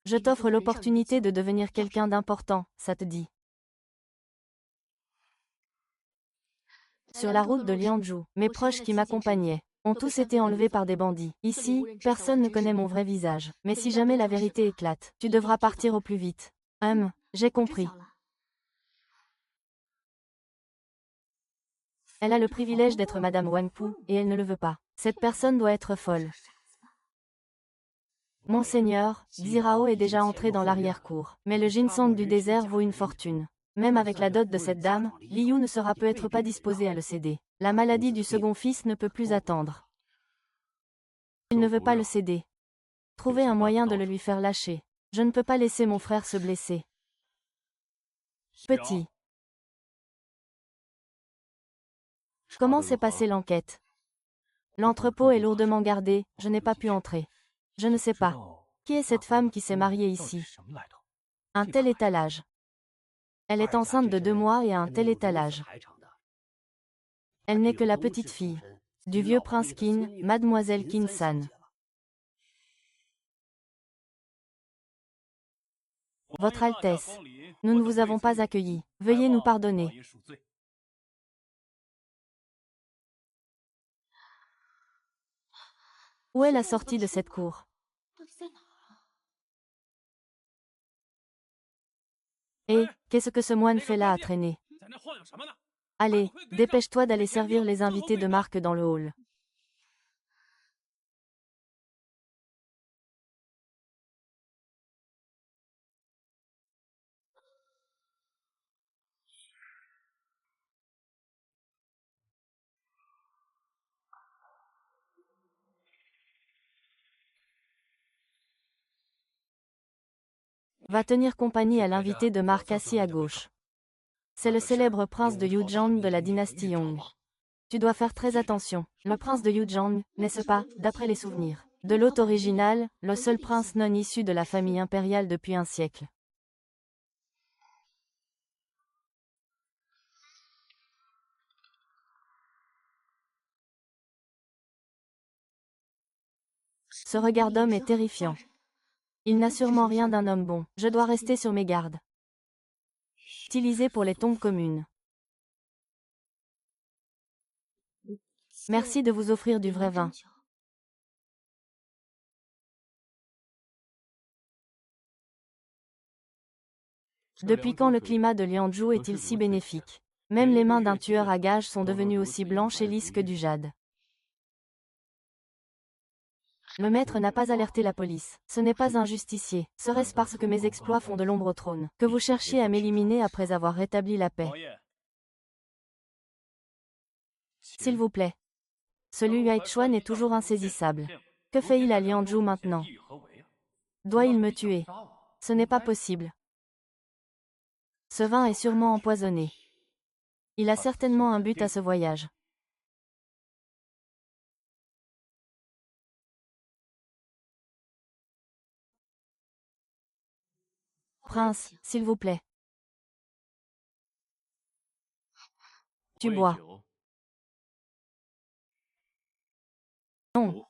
Je t'offre l'opportunité de devenir quelqu'un d'important, ça te dit. Sur la route de Lianzhou, mes proches qui m'accompagnaient ont tous été enlevés par des bandits. Ici, personne ne connaît mon vrai visage. Mais si jamais la vérité éclate, tu devras partir au plus vite. J'ai compris. Elle a le privilège d'être Madame Wanpu, et elle ne le veut pas. Cette personne doit être folle. Monseigneur, Xirao est déjà entré dans l'arrière-cour. Mais le ginseng du désert vaut une fortune. Même avec la dot de cette dame, Liu ne sera peut-être pas disposé à le céder. La maladie du second fils ne peut plus attendre. Il ne veut pas le céder. Trouvez un moyen de le lui faire lâcher. Je ne peux pas laisser mon frère se blesser. Petit. Comment s'est passée l'enquête? L'entrepôt est lourdement gardé, je n'ai pas pu entrer. Je ne sais pas. Qui est cette femme qui s'est mariée ici? Un tel étalage. Elle est enceinte de 2 mois et a un tel étalage. Elle n'est que la petite fille du vieux prince Qin, Mademoiselle Qin-san. Votre Altesse, nous ne vous avons pas accueilli. Veuillez nous pardonner. Où est la sortie de cette cour? Et, qu'est-ce que ce moine fait là à traîner? Allez, dépêche-toi d'aller servir les invités de marque dans le hall. Va tenir compagnie à l'invité de marque assis à gauche. C'est le célèbre prince de Yuzhang de la dynastie Yong. Tu dois faire très attention. Le prince de Yuzhang, n'est-ce pas, d'après les souvenirs de l'hôte original, le seul prince non issu de la famille impériale depuis un siècle. Ce regard d'homme est terrifiant. Il n'a sûrement rien d'un homme bon. Je dois rester sur mes gardes. Utilisé pour les tombes communes. Merci de vous offrir du vrai vin. Depuis quand le climat de Lianzhou est-il si bénéfique? Même les mains d'un tueur à gages sont devenues aussi blanches et lisses que du jade. Le maître n'a pas alerté la police. Ce n'est pas un justicier. Serait-ce parce que mes exploits font de l'ombre au trône que vous cherchiez à m'éliminer après avoir rétabli la paix? S'il vous plaît. Ce Liu Haichuan est toujours insaisissable. Que fait-il à Lianzhou maintenant? Doit-il me tuer? Ce n'est pas possible. Ce vin est sûrement empoisonné. Il a certainement un but à ce voyage. Prince, s'il vous plaît. Tu bois. Non.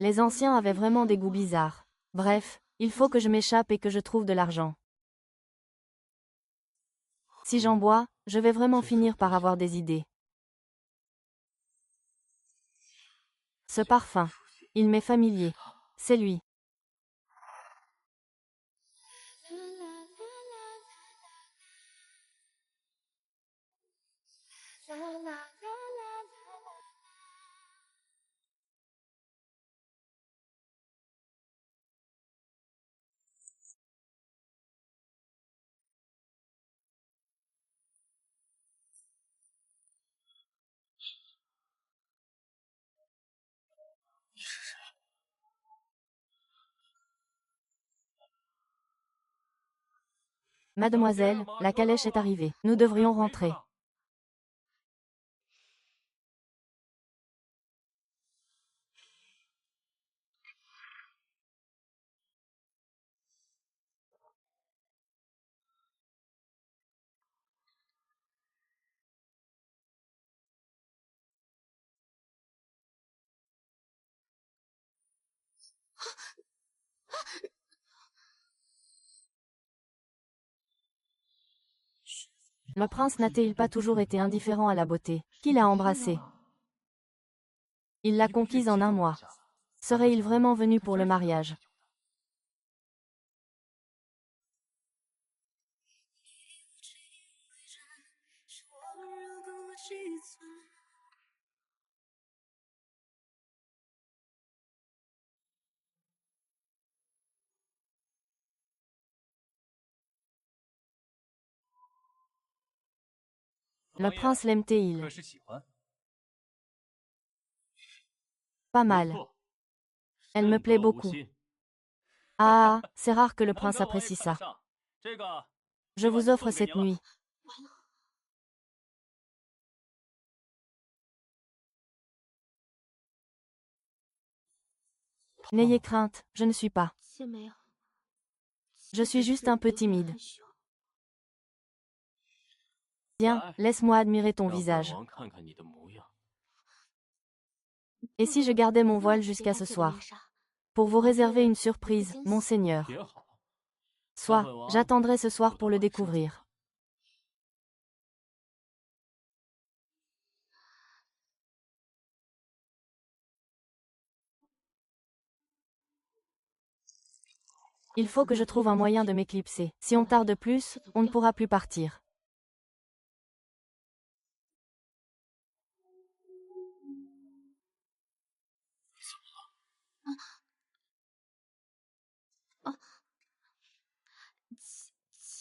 Les anciens avaient vraiment des goûts bizarres. Bref, il faut que je m'échappe et que je trouve de l'argent. Si j'en bois, je vais vraiment finir par avoir des idées. Ce parfum. Il m'est familier. C'est lui. Mademoiselle, la calèche est arrivée. Nous devrions rentrer. Le prince n'a-t-il pas toujours été indifférent à la beauté? Qui l'a embrassée? Il l'a conquise en un mois. Serait-il vraiment venu pour le mariage? Le prince l'aime-t-il? Pas mal. Elle me plaît beaucoup. Ah, c'est rare que le prince apprécie ça. Je vous offre cette nuit. N'ayez crainte, je ne suis pas. Je suis juste un peu timide. Viens, laisse-moi admirer ton visage. Et si je gardais mon voile jusqu'à ce soir? Pour vous réserver une surprise, monseigneur. Soit, j'attendrai ce soir pour le découvrir. Il faut que je trouve un moyen de m'éclipser. Si on tarde plus, on ne pourra plus partir.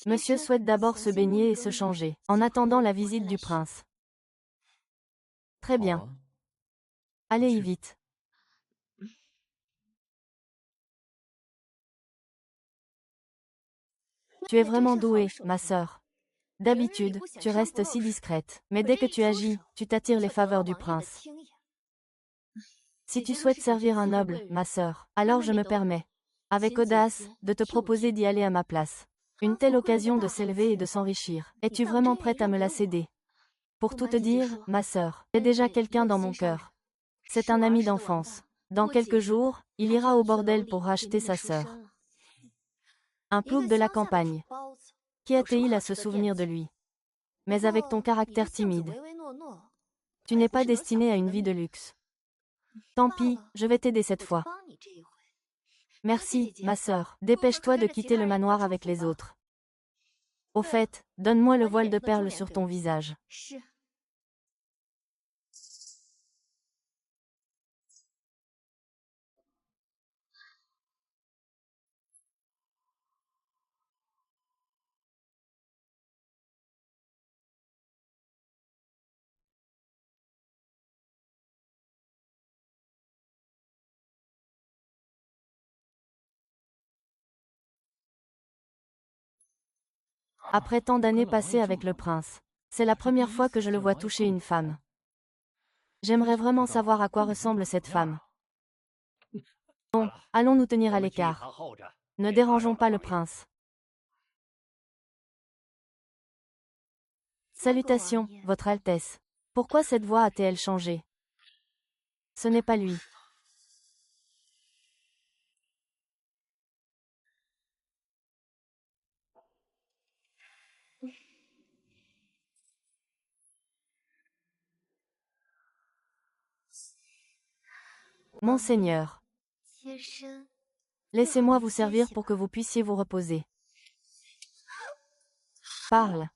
Monsieur souhaite d'abord se baigner et se changer, en attendant la visite du prince. Très bien. Allez-y vite. Tu es vraiment douée, ma sœur. D'habitude, tu restes si discrète, mais dès que tu agis, tu t'attires les faveurs du prince. Si tu souhaites servir un noble, ma sœur, alors je me permets, avec audace, de te proposer d'y aller à ma place. Une telle occasion de s'élever et de s'enrichir. Es-tu vraiment prête à me la céder? Pour tout te dire, ma sœur, j'ai déjà quelqu'un dans mon cœur. C'est un ami d'enfance. Dans quelques jours, il ira au bordel pour racheter sa sœur. Un plouc de la campagne. Qui a-t-il à se souvenir de lui? Mais avec ton caractère timide, tu n'es pas destiné à une vie de luxe. Tant pis, je vais t'aider cette fois. Merci, ma sœur. Dépêche-toi de quitter le manoir avec les autres. Au fait, donne-moi le voile de perles sur ton visage. Après tant d'années passées avec le prince, c'est la première fois que je le vois toucher une femme. J'aimerais vraiment savoir à quoi ressemble cette femme. Bon, allons nous tenir à l'écart. Ne dérangeons pas le prince. Salutations, Votre Altesse. Pourquoi cette voix a-t-elle changé? Ce n'est pas lui. Monseigneur, laissez-moi vous servir pour que vous puissiez vous reposer. Parle.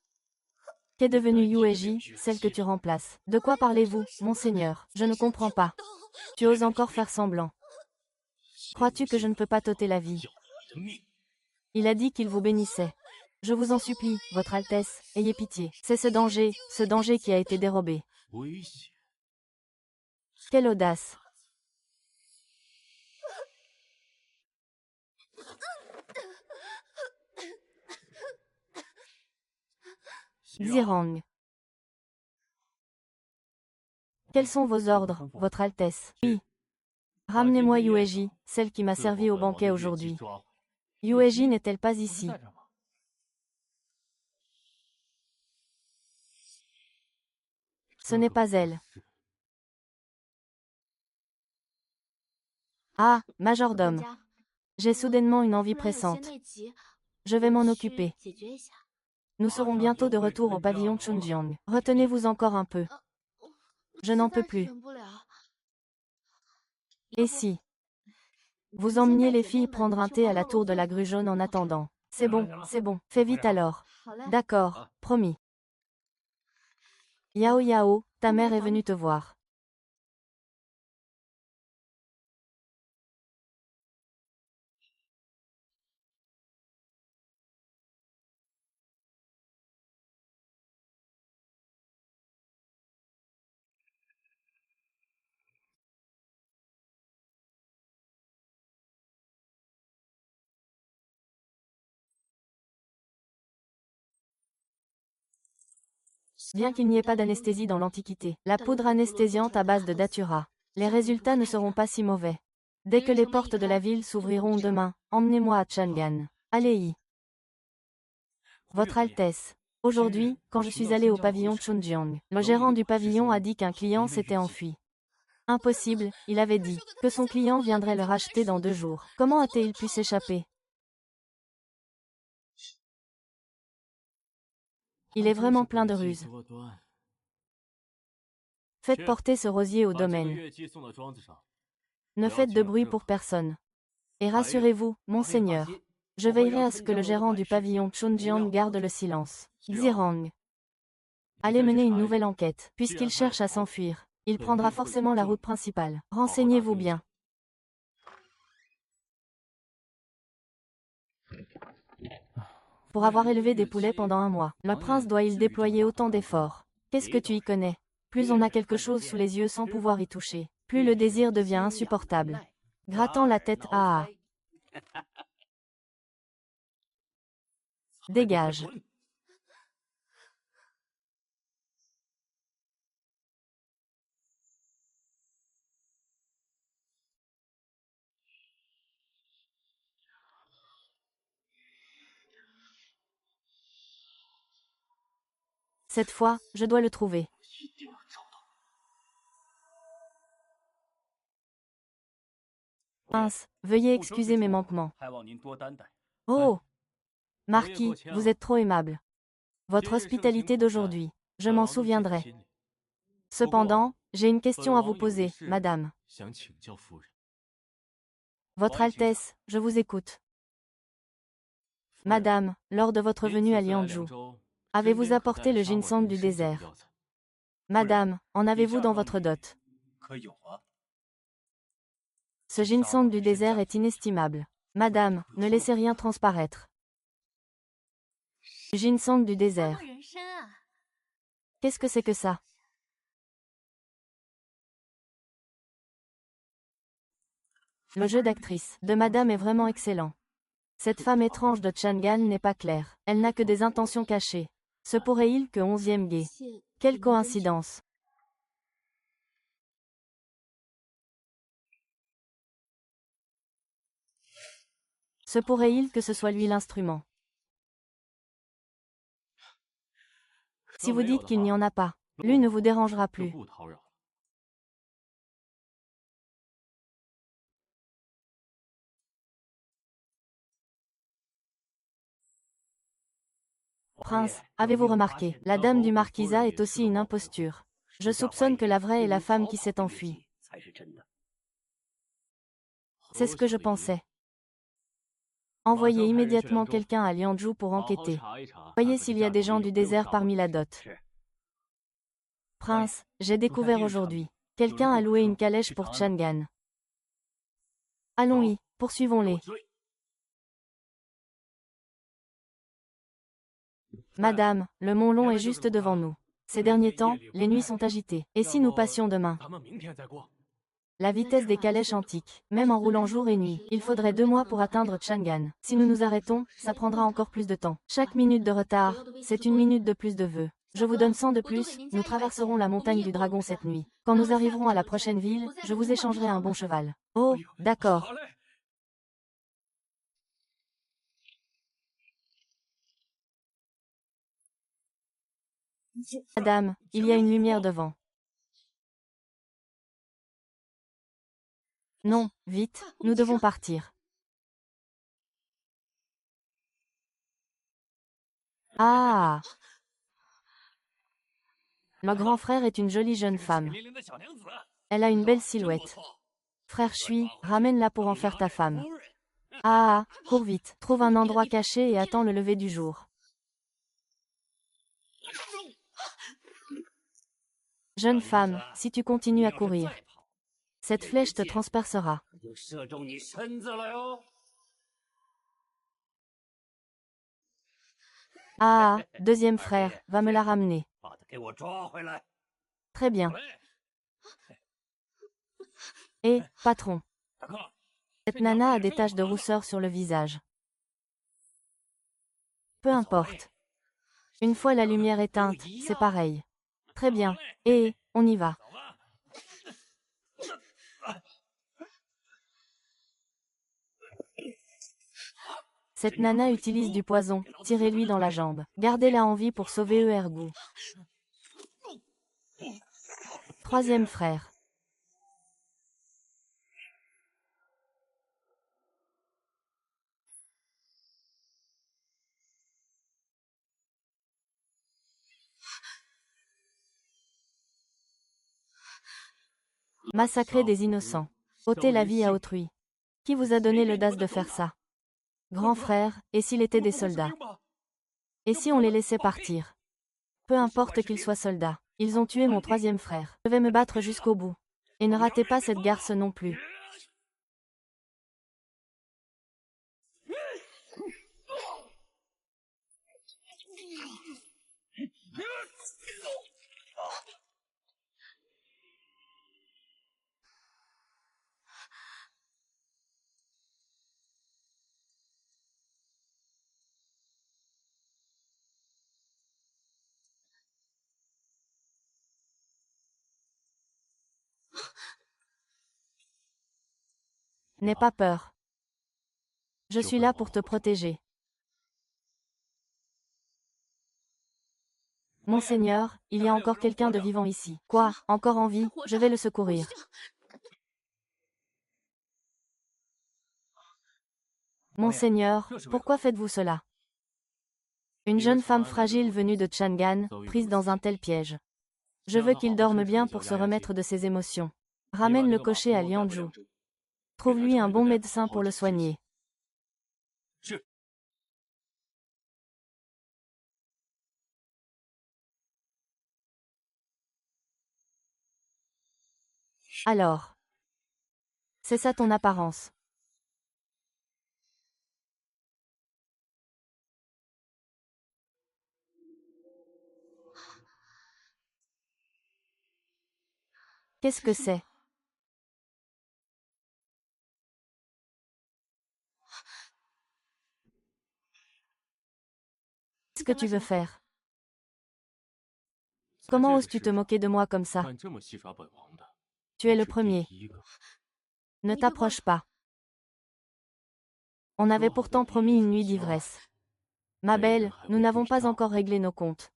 Qu'est devenue Yueji, celle que tu remplaces? De quoi parlez-vous, monseigneur? Je ne comprends pas. Tu oses encore faire semblant. Crois-tu que je ne peux pas t'ôter la vie? Il a dit qu'il vous bénissait. Je vous en supplie, Votre Altesse, ayez pitié. C'est ce danger qui a été dérobé. Quelle audace! Zirang. Quels sont vos ordres, Votre Altesse? Oui. Ramenez-moi Yueji, celle qui m'a servi au banquet aujourd'hui. Yueji n'est-elle pas ici? Ce n'est pas elle. Ah, majordome. J'ai soudainement une envie pressante. Je vais m'en occuper. Nous serons bientôt de retour au pavillon Chunjiang. Retenez-vous encore un peu. Je n'en peux plus. Et si vous emmeniez les filles prendre un thé à la tour de la grue jaune en attendant? C'est bon, fais vite alors. D'accord, promis. Yao Yao, ta mère est venue te voir. Bien qu'il n'y ait pas d'anesthésie dans l'Antiquité, la poudre anesthésiante à base de datura. Les résultats ne seront pas si mauvais. Dès que les portes de la ville s'ouvriront demain, emmenez-moi à Chang'an. Allez-y. Votre Altesse. Aujourd'hui, quand je suis allé au pavillon Chunjiang, le gérant du pavillon a dit qu'un client s'était enfui. Impossible, il avait dit, que son client viendrait le racheter dans 2 jours. Comment a-t-il pu s'échapper? Il est vraiment plein de ruses. Faites porter ce rosier au domaine. Ne faites de bruit pour personne. Et rassurez-vous, monseigneur. Je veillerai à ce que le gérant du pavillon Chunjiang garde le silence. Xirang. Allez mener une nouvelle enquête. Puisqu'il cherche à s'enfuir, il prendra forcément la route principale. Renseignez-vous bien. Pour avoir élevé des poulets pendant 1 mois, le prince doit-il déployer autant d'efforts? Qu'est-ce que tu y connais? Plus on a quelque chose sous les yeux sans pouvoir y toucher, plus le désir devient insupportable. Grattant la tête, ah. Dégage. Cette fois, je dois le trouver. Mince, veuillez excuser mes manquements. Oh! Marquis, vous êtes trop aimable. Votre hospitalité d'aujourd'hui, je m'en souviendrai. Cependant, j'ai une question à vous poser, madame. Votre Altesse, je vous écoute. Madame, lors de votre venue à Lianzhou, avez-vous apporté le ginseng du désert? Madame, en avez-vous dans votre dot? Ce ginseng du désert est inestimable. Madame, ne laissez rien transparaître. Ginseng du désert. Qu'est-ce que c'est que ça? Le jeu d'actrice de Madame est vraiment excellent. Cette femme étrange de Chang'an n'est pas claire. Elle n'a que des intentions cachées. Se pourrait-il que 11e guet? Quelle coïncidence. Se pourrait-il que ce soit lui l'instrument? Si vous dites qu'il n'y en a pas, lui ne vous dérangera plus. Prince, avez-vous remarqué, la dame du marquisat est aussi une imposture. Je soupçonne que la vraie est la femme qui s'est enfuie. C'est ce que je pensais. Envoyez immédiatement quelqu'un à Lianzhou pour enquêter. Voyez s'il y a des gens du désert parmi la dot. Prince, j'ai découvert aujourd'hui. Quelqu'un a loué une calèche pour Chang'an. Allons-y, poursuivons-les. Madame, le Mont Long est juste devant nous. Ces derniers temps, les nuits sont agitées. Et si nous passions demain? La vitesse des calèches antiques, même en roulant jour et nuit, il faudrait 2 mois pour atteindre Chang'an. Si nous nous arrêtons, ça prendra encore plus de temps. Chaque minute de retard, c'est une minute de plus de vœux. Je vous donne 100 de plus, nous traverserons la montagne du dragon cette nuit. Quand nous arriverons à la prochaine ville, je vous échangerai un bon cheval. Oh, d'accord. Madame, il y a une lumière devant. Non, vite, nous devons partir. Ah! Le grand frère est une jolie jeune femme. Elle a une belle silhouette. Frère Chui, ramène-la pour en faire ta femme. Ah, cours vite, trouve un endroit caché et attends le lever du jour. Jeune femme, si tu continues à courir, cette flèche te transpercera. Ah, deuxième frère, va me la ramener. Très bien. Et, patron. Cette nana a des taches de rousseur sur le visage. Peu importe. Une fois la lumière éteinte, c'est pareil. Très bien. Et, on y va. Cette nana utilise du poison, tirez-lui dans la jambe. Gardez-la en vie pour sauver Ergu. Troisième frère. Massacrer des innocents. Ôter la vie à autrui. Qui vous a donné l'audace de faire ça? Grand frère, et s'il était des soldats? Et si on les laissait partir? Peu importe qu'ils soient soldats. Ils ont tué mon troisième frère. Je vais me battre jusqu'au bout. Et ne ratez pas cette garce non plus. N'aie pas peur. Je suis là pour te protéger. Monseigneur, il y a encore quelqu'un de vivant ici. Quoi? Encore en vie? Je vais le secourir. Monseigneur, pourquoi faites-vous cela? Une jeune femme fragile venue de Chang'an, prise dans un tel piège. Je veux qu'il dorme bien pour se remettre de ses émotions. Ramène le cocher à Lianzhou. Trouve-lui un bon médecin pour le soigner. Alors. C'est ça ton apparence. Qu'est-ce que c'est? Qu'est-ce que tu veux faire? Comment oses-tu te moquer de moi comme ça? Tu es le premier. Ne t'approche pas. On avait pourtant promis une nuit d'ivresse. Ma belle, nous n'avons pas encore réglé nos comptes.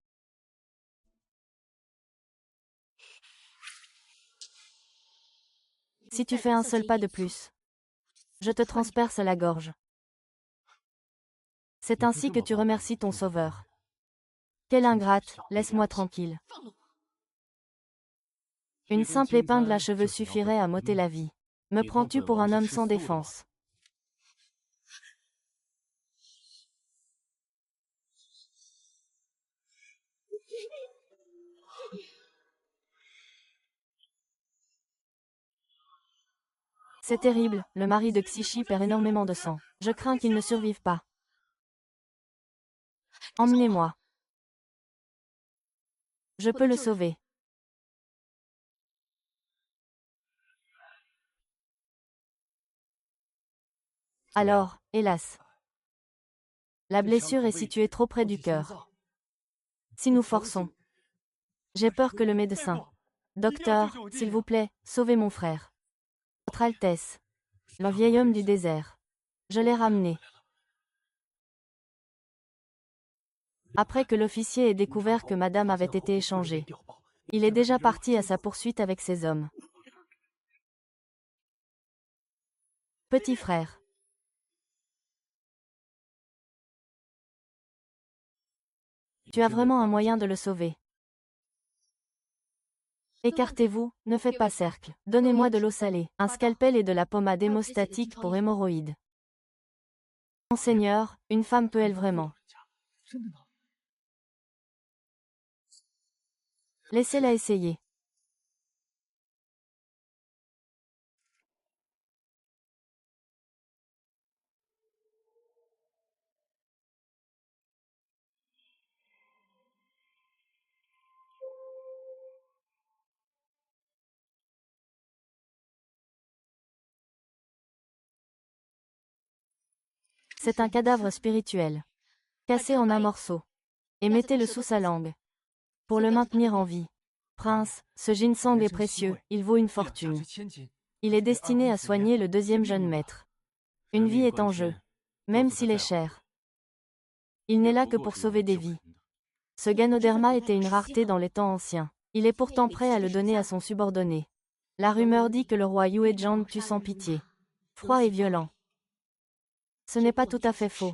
Si tu fais un seul pas de plus, je te transperce la gorge. C'est ainsi que tu remercies ton sauveur. Quelle ingrate, laisse-moi tranquille. Une simple épingle à cheveux suffirait à m'ôter la vie. Me prends-tu pour un homme sans défense? C'est terrible, le mari de Xishi perd énormément de sang. Je crains qu'il ne survive pas. Emmenez-moi. Je peux le sauver. Alors, hélas. La blessure est située trop près du cœur. Si nous forçons. J'ai peur que le médecin. Docteur, s'il vous plaît, sauvez mon frère. Votre Altesse. Le vieil homme du désert. Je l'ai ramené. Après que l'officier ait découvert que madame avait été échangée. Il est déjà parti à sa poursuite avec ses hommes. Petit frère. Tu as vraiment un moyen de le sauver. Écartez-vous, ne faites pas cercle. Donnez-moi de l'eau salée, un scalpel et de la pommade hémostatique pour hémorroïdes. Monseigneur, une femme peut-elle vraiment? Laissez-la essayer. C'est un cadavre spirituel. Cassez en un morceau. Et mettez-le sous sa langue. Pour le maintenir en vie. Prince, ce ginseng est précieux, il vaut une fortune. Il est destiné à soigner le deuxième jeune maître. Une vie est en jeu. Même s'il est cher. Il n'est là que pour sauver des vies. Ce Ganoderma était une rareté dans les temps anciens. Il est pourtant prêt à le donner à son subordonné. La rumeur dit que le roi Yuezhang tue sans pitié. Froid et violent. Ce n'est pas tout à fait faux.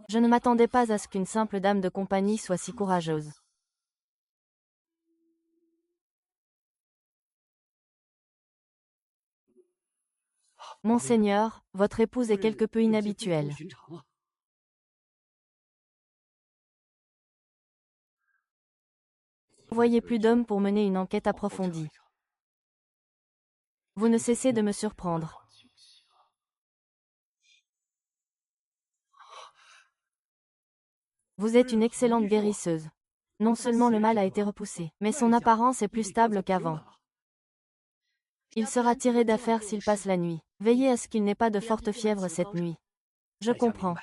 Je ne m'attendais pas à ce qu'une simple dame de compagnie soit si courageuse. Monseigneur, votre épouse est quelque peu inhabituelle. Vous voyez plus d'hommes pour mener une enquête approfondie. Vous ne cessez de me surprendre. Vous êtes une excellente guérisseuse. Non seulement le mal a été repoussé, mais son apparence est plus stable qu'avant. Il sera tiré d'affaire s'il passe la nuit. Veillez à ce qu'il n'ait pas de forte fièvre cette nuit. Je comprends.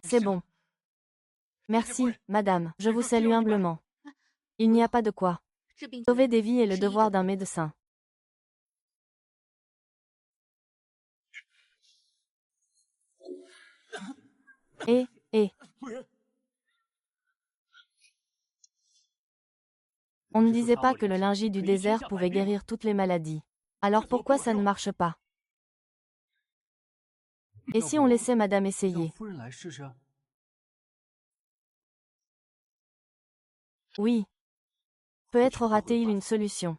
C'est bon. Merci, madame, je vous salue humblement. Il n'y a pas de quoi. Sauver des vies est le devoir d'un médecin. Et, on ne disait pas que le lingis du désert pouvait guérir toutes les maladies. Alors pourquoi ça ne marche pas? Et si on laissait madame essayer? Oui. Peut-être aura-t-il une solution.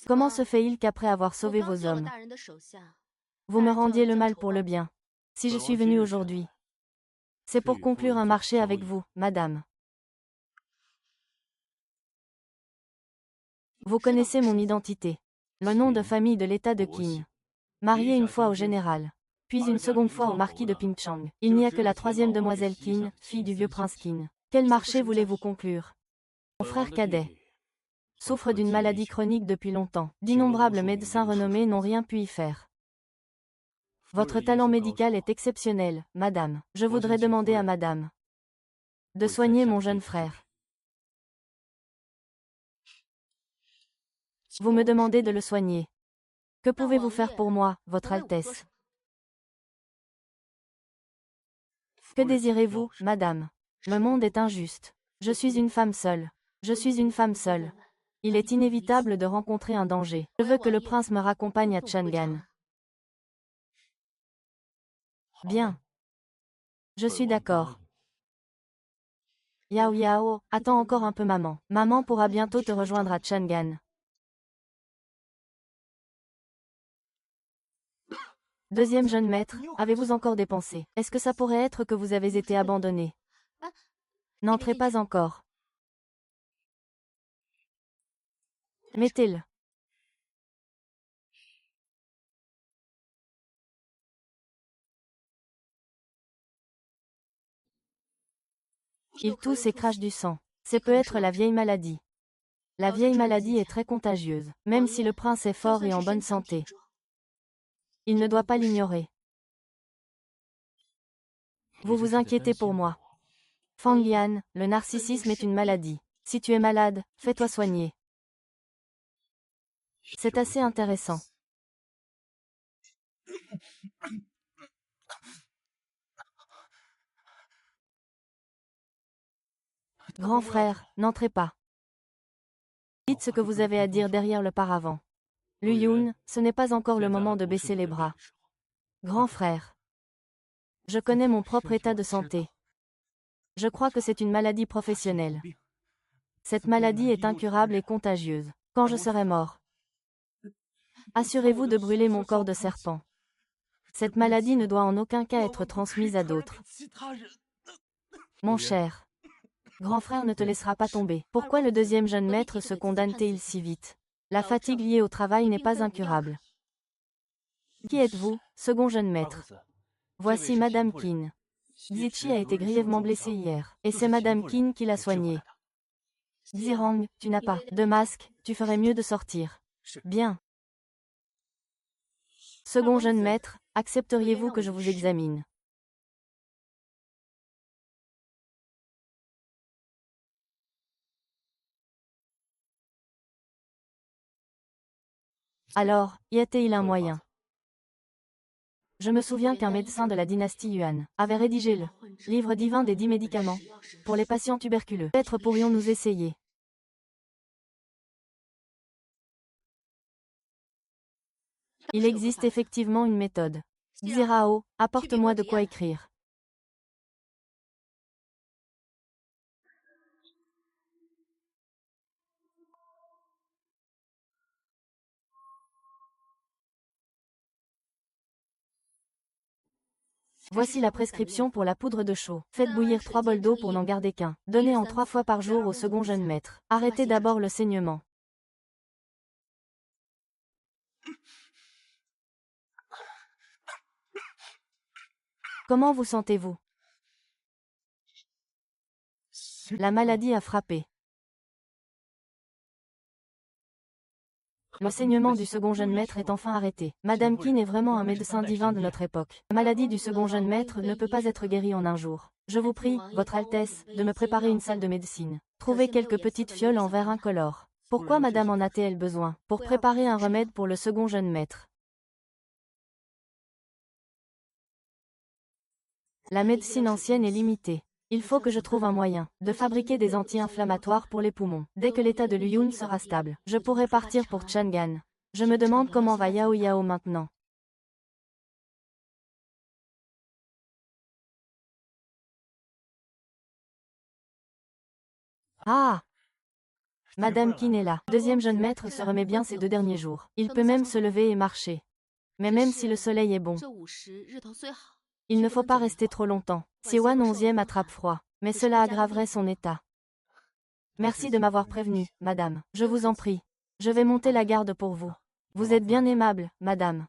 Comment se fait-il qu'après avoir sauvé vos hommes, vous me rendiez le mal pour le bien? Si je suis venu aujourd'hui, c'est pour conclure un marché avec vous, madame. Vous connaissez mon identité. Le nom de famille de l'état de Qin. Marié une fois au général, puis une seconde fois au marquis de Pingchang. Il n'y a que la troisième demoiselle Qin, fille du vieux prince Qin. Quel marché voulez-vous conclure? Mon frère cadet souffre d'une maladie chronique depuis longtemps. D'innombrables médecins renommés n'ont rien pu y faire. Votre talent médical est exceptionnel, madame. Je voudrais demander à madame de soigner mon jeune frère. Vous me demandez de le soigner. Que pouvez-vous faire pour moi, votre Altesse? Que désirez-vous, madame? Le monde est injuste. Je suis une femme seule. Je suis une femme seule. Il est inévitable de rencontrer un danger. Je veux que le prince me raccompagne à Chang'an. Bien. Je suis d'accord. Yao Yao, attends encore un peu maman. Maman pourra bientôt te rejoindre à Chang'an. Deuxième jeune maître, avez-vous encore des pensées? Est-ce que ça pourrait être que vous avez été abandonné? N'entrez pas encore. Mettez-le. Il tousse et crache du sang. C'est peut-être la vieille maladie. La vieille maladie est très contagieuse, même si le prince est fort et en bonne santé. Il ne doit pas l'ignorer. Vous vous inquiétez pour moi. Fang Yan, le narcissisme est une maladie. Si tu es malade, fais-toi soigner. C'est assez intéressant. Grand frère, n'entrez pas. Dites ce que vous avez à dire derrière le paravent. Lu Yun, ce n'est pas encore le moment de baisser les bras. Grand frère. Je connais mon propre état de santé. Je crois que c'est une maladie professionnelle. Cette maladie est incurable et contagieuse. Quand je serai mort, assurez-vous de brûler mon corps de serpent. Cette maladie ne doit en aucun cas être transmise à d'autres. Mon cher, grand frère ne te laissera pas tomber. Pourquoi le deuxième jeune maître se condamne-t-il si vite? La fatigue liée au travail n'est pas incurable. Qui êtes-vous, second jeune maître? Voici Madame Qin. Zichi a été grièvement blessée hier, et c'est Madame Qin qui l'a soignée. Zirang, tu n'as pas de masque, tu ferais mieux de sortir. Bien. Second jeune maître, accepteriez-vous que je vous examine? Alors, y a-t-il un moyen? Je me souviens qu'un médecin de la dynastie Yuan avait rédigé le livre divin des 10 médicaments pour les patients tuberculeux. Peut-être pourrions-nous essayer. Il existe effectivement une méthode. Xirao, apporte-moi de quoi écrire. Voici la prescription pour la poudre de chaux. Faites bouillir 3 bols d'eau pour n'en garder qu'un. Donnez en 3 fois par jour au second jeune maître. Arrêtez d'abord le saignement. Comment vous sentez-vous? La maladie a frappé. Le saignement du second jeune maître est enfin arrêté. Madame Qin est vraiment un médecin divin de notre époque. La maladie du second jeune maître ne peut pas être guérie en un jour. Je vous prie, Votre Altesse, de me préparer une salle de médecine. Trouvez quelques petites fioles en verre incolore. Pourquoi Madame en a-t-elle besoin? Pour préparer un remède pour le second jeune maître. La médecine ancienne est limitée. Il faut que je trouve un moyen de fabriquer des anti-inflammatoires pour les poumons. Dès que l'état de Lu Yun sera stable, je pourrai partir pour Chang'an. Je me demande comment va Yao Yao maintenant. Ah! Madame Qin est là. Deuxième jeune maître se remet bien ces 2 derniers jours. Il peut même se lever et marcher. Mais même si le soleil est bon, il ne faut pas rester trop longtemps. Siwan 11e attrape froid. Mais cela aggraverait son état. Merci de m'avoir prévenu, madame. Je vous en prie. Je vais monter la garde pour vous. Vous êtes bien aimable, madame.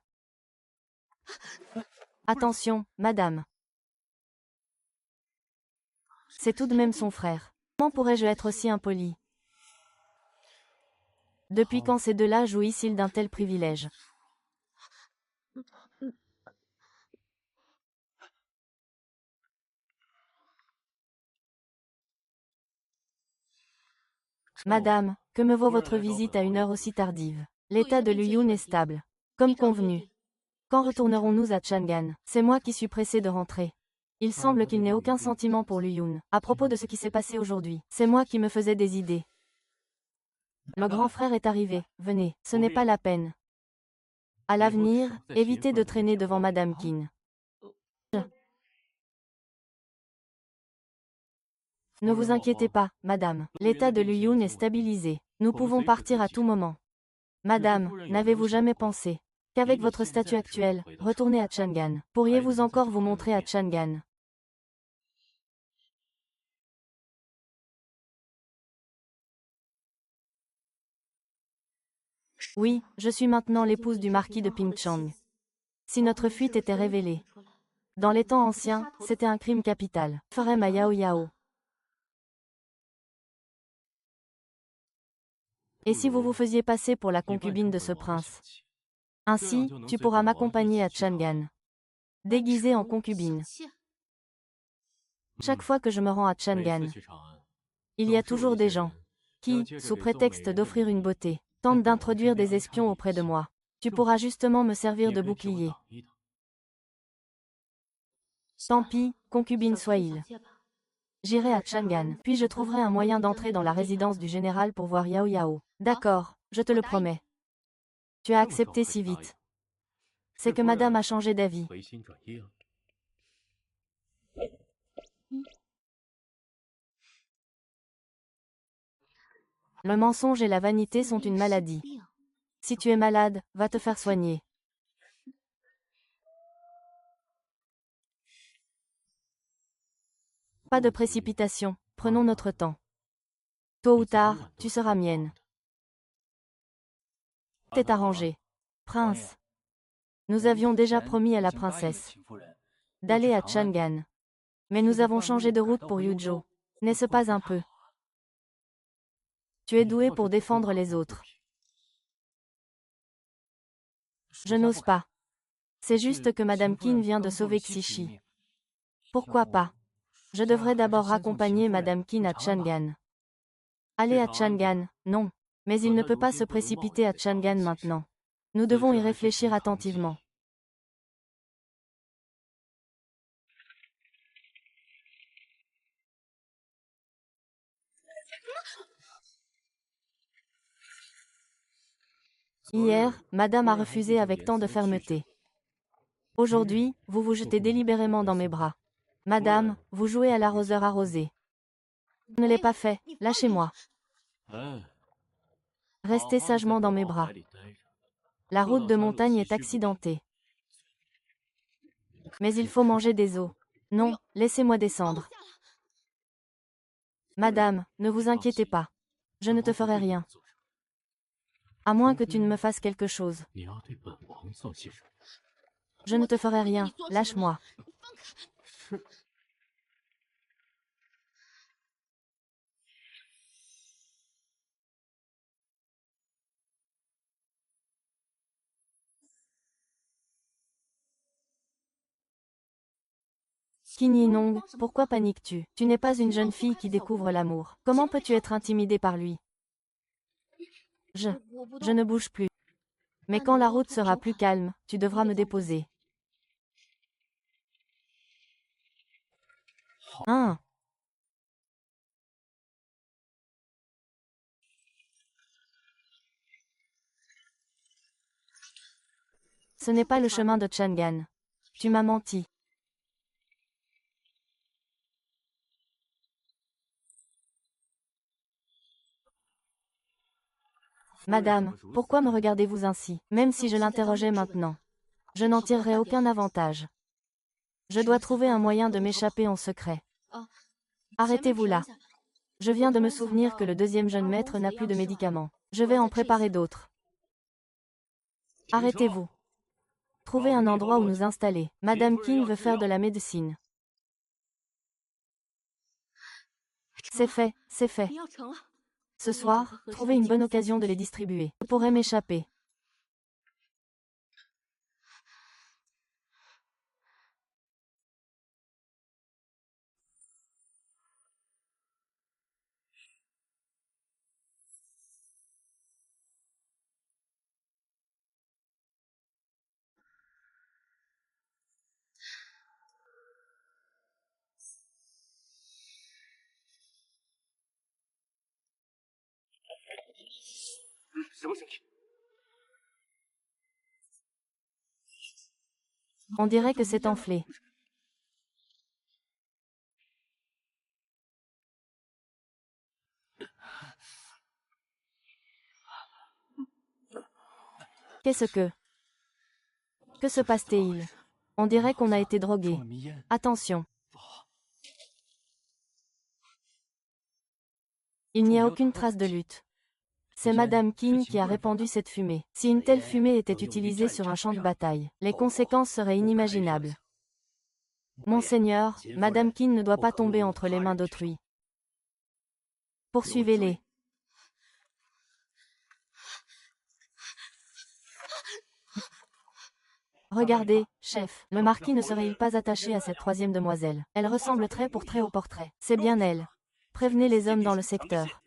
Attention, madame. C'est tout de même son frère. Comment pourrais-je être aussi impoli? Depuis quand ces deux-là jouissent-ils d'un tel privilège? Madame, que me vaut votre visite à une heure aussi tardive? L'état de Lu Yun est stable. Comme convenu. Quand retournerons-nous à Chang'an? C'est moi qui suis pressé de rentrer. Il semble qu'il n'ait aucun sentiment pour Lu Yun. À propos de ce qui s'est passé aujourd'hui, c'est moi qui me faisais des idées. Le grand frère est arrivé. Venez, ce n'est pas la peine. À l'avenir, évitez de traîner devant Madame Qin. Ne vous inquiétez pas, madame. L'état de Lu Yun est stabilisé. Nous pouvons partir à tout moment. Madame, n'avez-vous jamais pensé qu'avec votre statut actuel, retournez à Chang'an? Pourriez-vous encore vous montrer à Chang'an? Oui, je suis maintenant l'épouse du marquis de Pingchang. Si notre fuite était révélée, dans les temps anciens, c'était un crime capital. Ferait ma Yao Yao. Et si vous vous faisiez passer pour la concubine de ce prince? Ainsi, tu pourras m'accompagner à Chang'an. Déguisée en concubine. Chaque fois que je me rends à Chang'an, il y a toujours des gens qui, sous prétexte d'offrir une beauté, tentent d'introduire des espions auprès de moi. Tu pourras justement me servir de bouclier. Tant pis, concubine soit-il. J'irai à Chang'an, puis je trouverai un moyen d'entrer dans la résidence du général pour voir Yao Yao. D'accord, je te le promets. Tu as accepté si vite. C'est que madame a changé d'avis. Le mensonge et la vanité sont une maladie. Si tu es malade, va te faire soigner. Pas de précipitation, prenons notre temps. Tôt ou tard, tu seras mienne. T'es arrangé. Prince. Nous avions déjà promis à la princesse d'aller à Chang'an. Mais nous avons changé de route pour Yuzhou. N'est-ce pas un peu? Tu es doué pour défendre les autres. Je n'ose pas. C'est juste que Madame Qin vient de sauver Xishi. Pourquoi pas? Je devrais d'abord raccompagner Madame Qin à Chang'an. Aller à Chang'an, non. Mais il ne peut pas se précipiter à Chang'an maintenant. Nous devons y réfléchir attentivement. Hier, Madame a refusé avec tant de fermeté. Aujourd'hui, vous vous jetez délibérément dans mes bras. Madame, vous jouez à l'arroseur arrosé. Je ne l'ai pas fait, lâchez-moi. Restez sagement dans mes bras. La route de montagne est accidentée. Mais il faut manger des os. Non, laissez-moi descendre. Madame, ne vous inquiétez pas. Je ne te ferai rien. À moins que tu ne me fasses quelque chose. Je ne te ferai rien, lâche-moi. Qin Yinong, pourquoi paniques-tu? Tu n'es pas une jeune fille qui découvre l'amour. Comment peux-tu être intimidée par lui? Je ne bouge plus. Mais quand la route sera plus calme, tu devras me déposer. Hein? Ce n'est pas le chemin de Chang'an. Tu m'as menti. Madame, pourquoi me regardez-vous ainsi? Même si je l'interrogeais maintenant, je n'en tirerai aucun avantage. Je dois trouver un moyen de m'échapper en secret. Arrêtez-vous là. Je viens de me souvenir que le deuxième jeune maître n'a plus de médicaments. Je vais en préparer d'autres. Arrêtez-vous. Trouvez un endroit où nous installer. Madame Qin veut faire de la médecine. C'est fait, c'est fait. Ce soir, trouvez une bonne occasion de les distribuer. Je pourrais m'échapper. On dirait que c'est enflé. Qu'est-ce que... Que se passe-t-il? On dirait qu'on a été drogué. Attention. Il n'y a aucune trace de lutte. C'est Madame Qin qui a répandu cette fumée. Si une telle fumée était utilisée sur un champ de bataille, les conséquences seraient inimaginables. Monseigneur, Madame Qin ne doit pas tomber entre les mains d'autrui. Poursuivez-les. Regardez, chef, le marquis ne serait-il pas attaché à cette troisième demoiselle? Elle ressemble trait pour trait au portrait. C'est bien elle. Prévenez les hommes dans le secteur.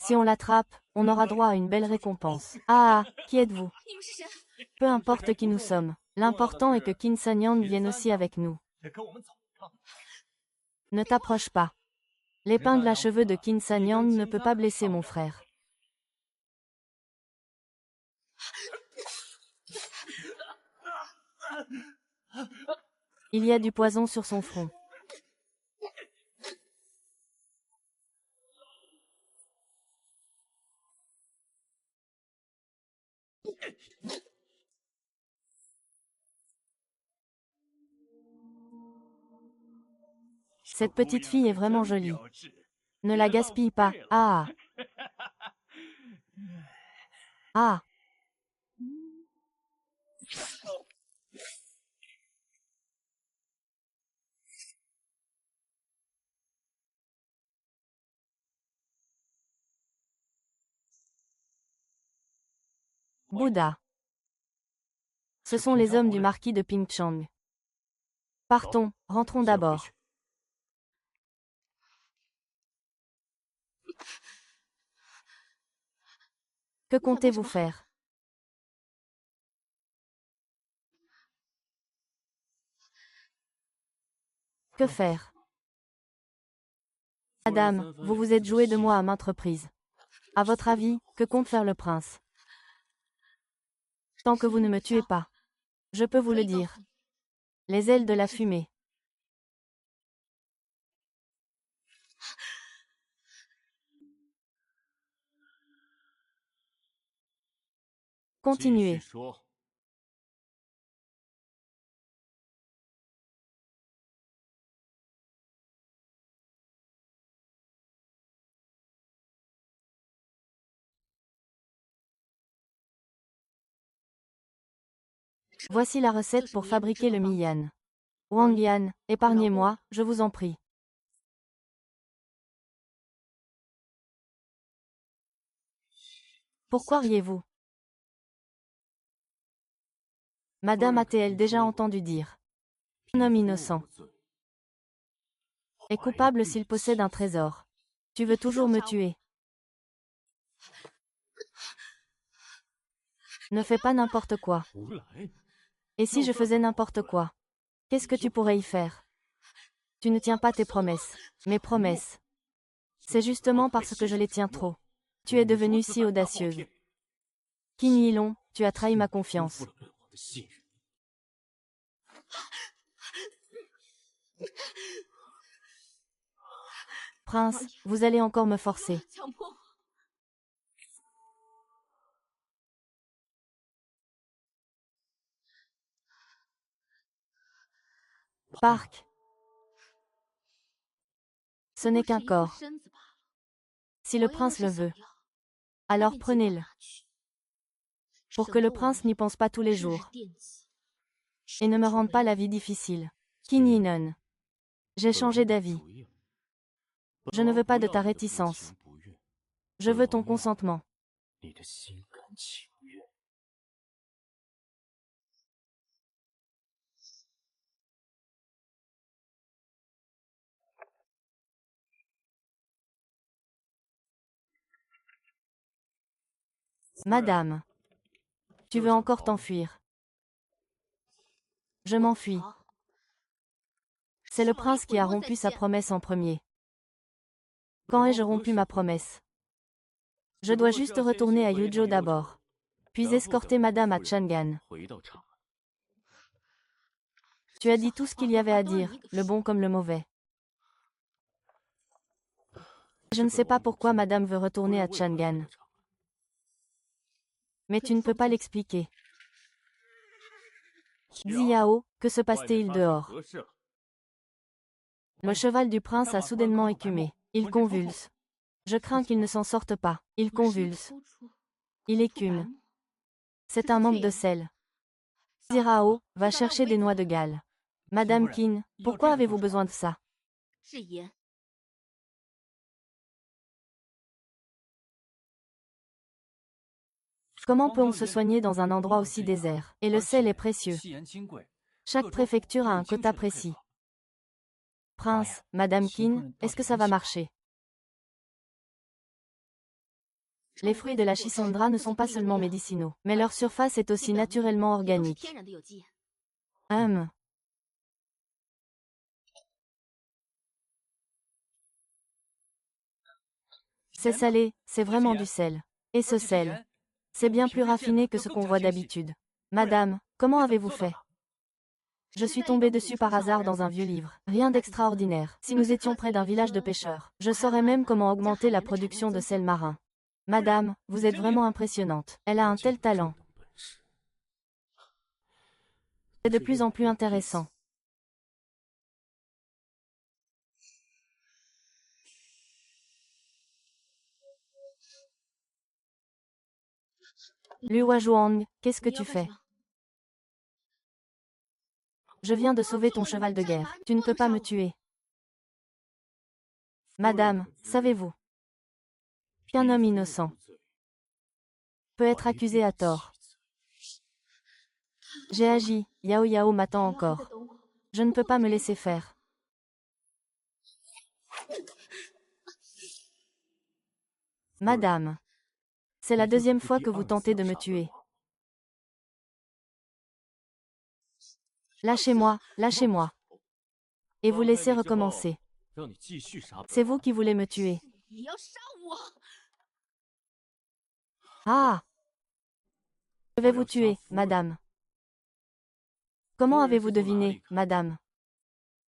Si on l'attrape, on aura droit à une belle récompense. Ah, qui êtes-vous? Peu importe qui nous sommes. L'important est que Qin Sanyang vienne aussi avec nous. Ne t'approche pas. L'épingle à cheveux de Qin Sanyang ne peut pas blesser mon frère. Il y a du poison sur son front. Cette petite fille est vraiment jolie. Ne la gaspille pas. Ah. Ah. Bouddha. Ce sont les hommes du marquis de Pingchang. Partons, rentrons d'abord. Que comptez-vous faire? Que faire? Madame, vous vous êtes joué de moi à maintes reprises. À votre avis, que compte faire le prince? Tant que vous ne me tuez pas. Je peux vous le dire. Les ailes de la fumée. Continuez. Voici la recette pour fabriquer le miyan. Wang Yan, épargnez-moi, je vous en prie. Pourquoi riez-vous? Madame a-t-elle déjà entendu dire? Un homme innocent est coupable s'il possède un trésor. Tu veux toujours me tuer. Ne fais pas n'importe quoi. Et si je faisais n'importe quoi? Qu'est-ce que tu pourrais y faire? Tu ne tiens pas tes promesses. Mes promesses. C'est justement parce que je les tiens trop. Tu es devenue si audacieuse. Qin Yilong, tu as trahi ma confiance. Prince, vous allez encore me forcer. Parc. Ce n'est qu'un corps. Si le prince le veut, alors prenez-le. Pour que le prince n'y pense pas tous les jours. Et ne me rende pas la vie difficile. Qin Yinon. J'ai changé d'avis. Je ne veux pas de ta réticence. Je veux ton consentement. Madame, tu veux encore t'enfuir? Je m'enfuis. C'est le prince qui a rompu sa promesse en premier. Quand ai-je rompu ma promesse? Je dois juste retourner à Yuzhou d'abord, puis escorter madame à Chang'an. Tu as dit tout ce qu'il y avait à dire, le bon comme le mauvais. Je ne sais pas pourquoi madame veut retourner à Chang'an. Mais tu ne peux pas l'expliquer. Xiao, que se passe-t-il dehors? Le cheval du prince a soudainement écumé. Il convulse. Je crains qu'il ne s'en sorte pas. Il convulse. Il écume. C'est un manque de sel. Zirao, va chercher des noix de Galles. Madame Qin, pourquoi avez-vous besoin de ça? Comment peut-on se soigner dans un endroit aussi désert? Et le sel est précieux. Chaque préfecture a un quota précis. Prince, Madame Qin, est-ce que ça va marcher? Les fruits de la Schisandra ne sont pas seulement médicinaux, mais leur surface est aussi naturellement organique. C'est salé, c'est vraiment du sel. Et ce sel, c'est bien plus raffiné que ce qu'on voit d'habitude. Madame, comment avez-vous fait? Je suis tombée dessus par hasard dans un vieux livre. Rien d'extraordinaire. Si nous étions près d'un village de pêcheurs, je saurais même comment augmenter la production de sel marin. Madame, vous êtes vraiment impressionnante. Elle a un tel talent. C'est de plus en plus intéressant. Liu Huazhuang, qu'est-ce que tu fais? Je viens de sauver ton cheval de guerre. Tu ne peux pas me tuer. Madame, savez-vous qu'un homme innocent peut être accusé à tort? J'ai agi, Yao Yao m'attend encore. Je ne peux pas me laisser faire. Madame, c'est la deuxième fois que vous tentez de me tuer. Lâchez-moi, lâchez-moi. Et vous laissez recommencer. C'est vous qui voulez me tuer. Ah! Je vais vous tuer, madame. Comment avez-vous deviné, madame,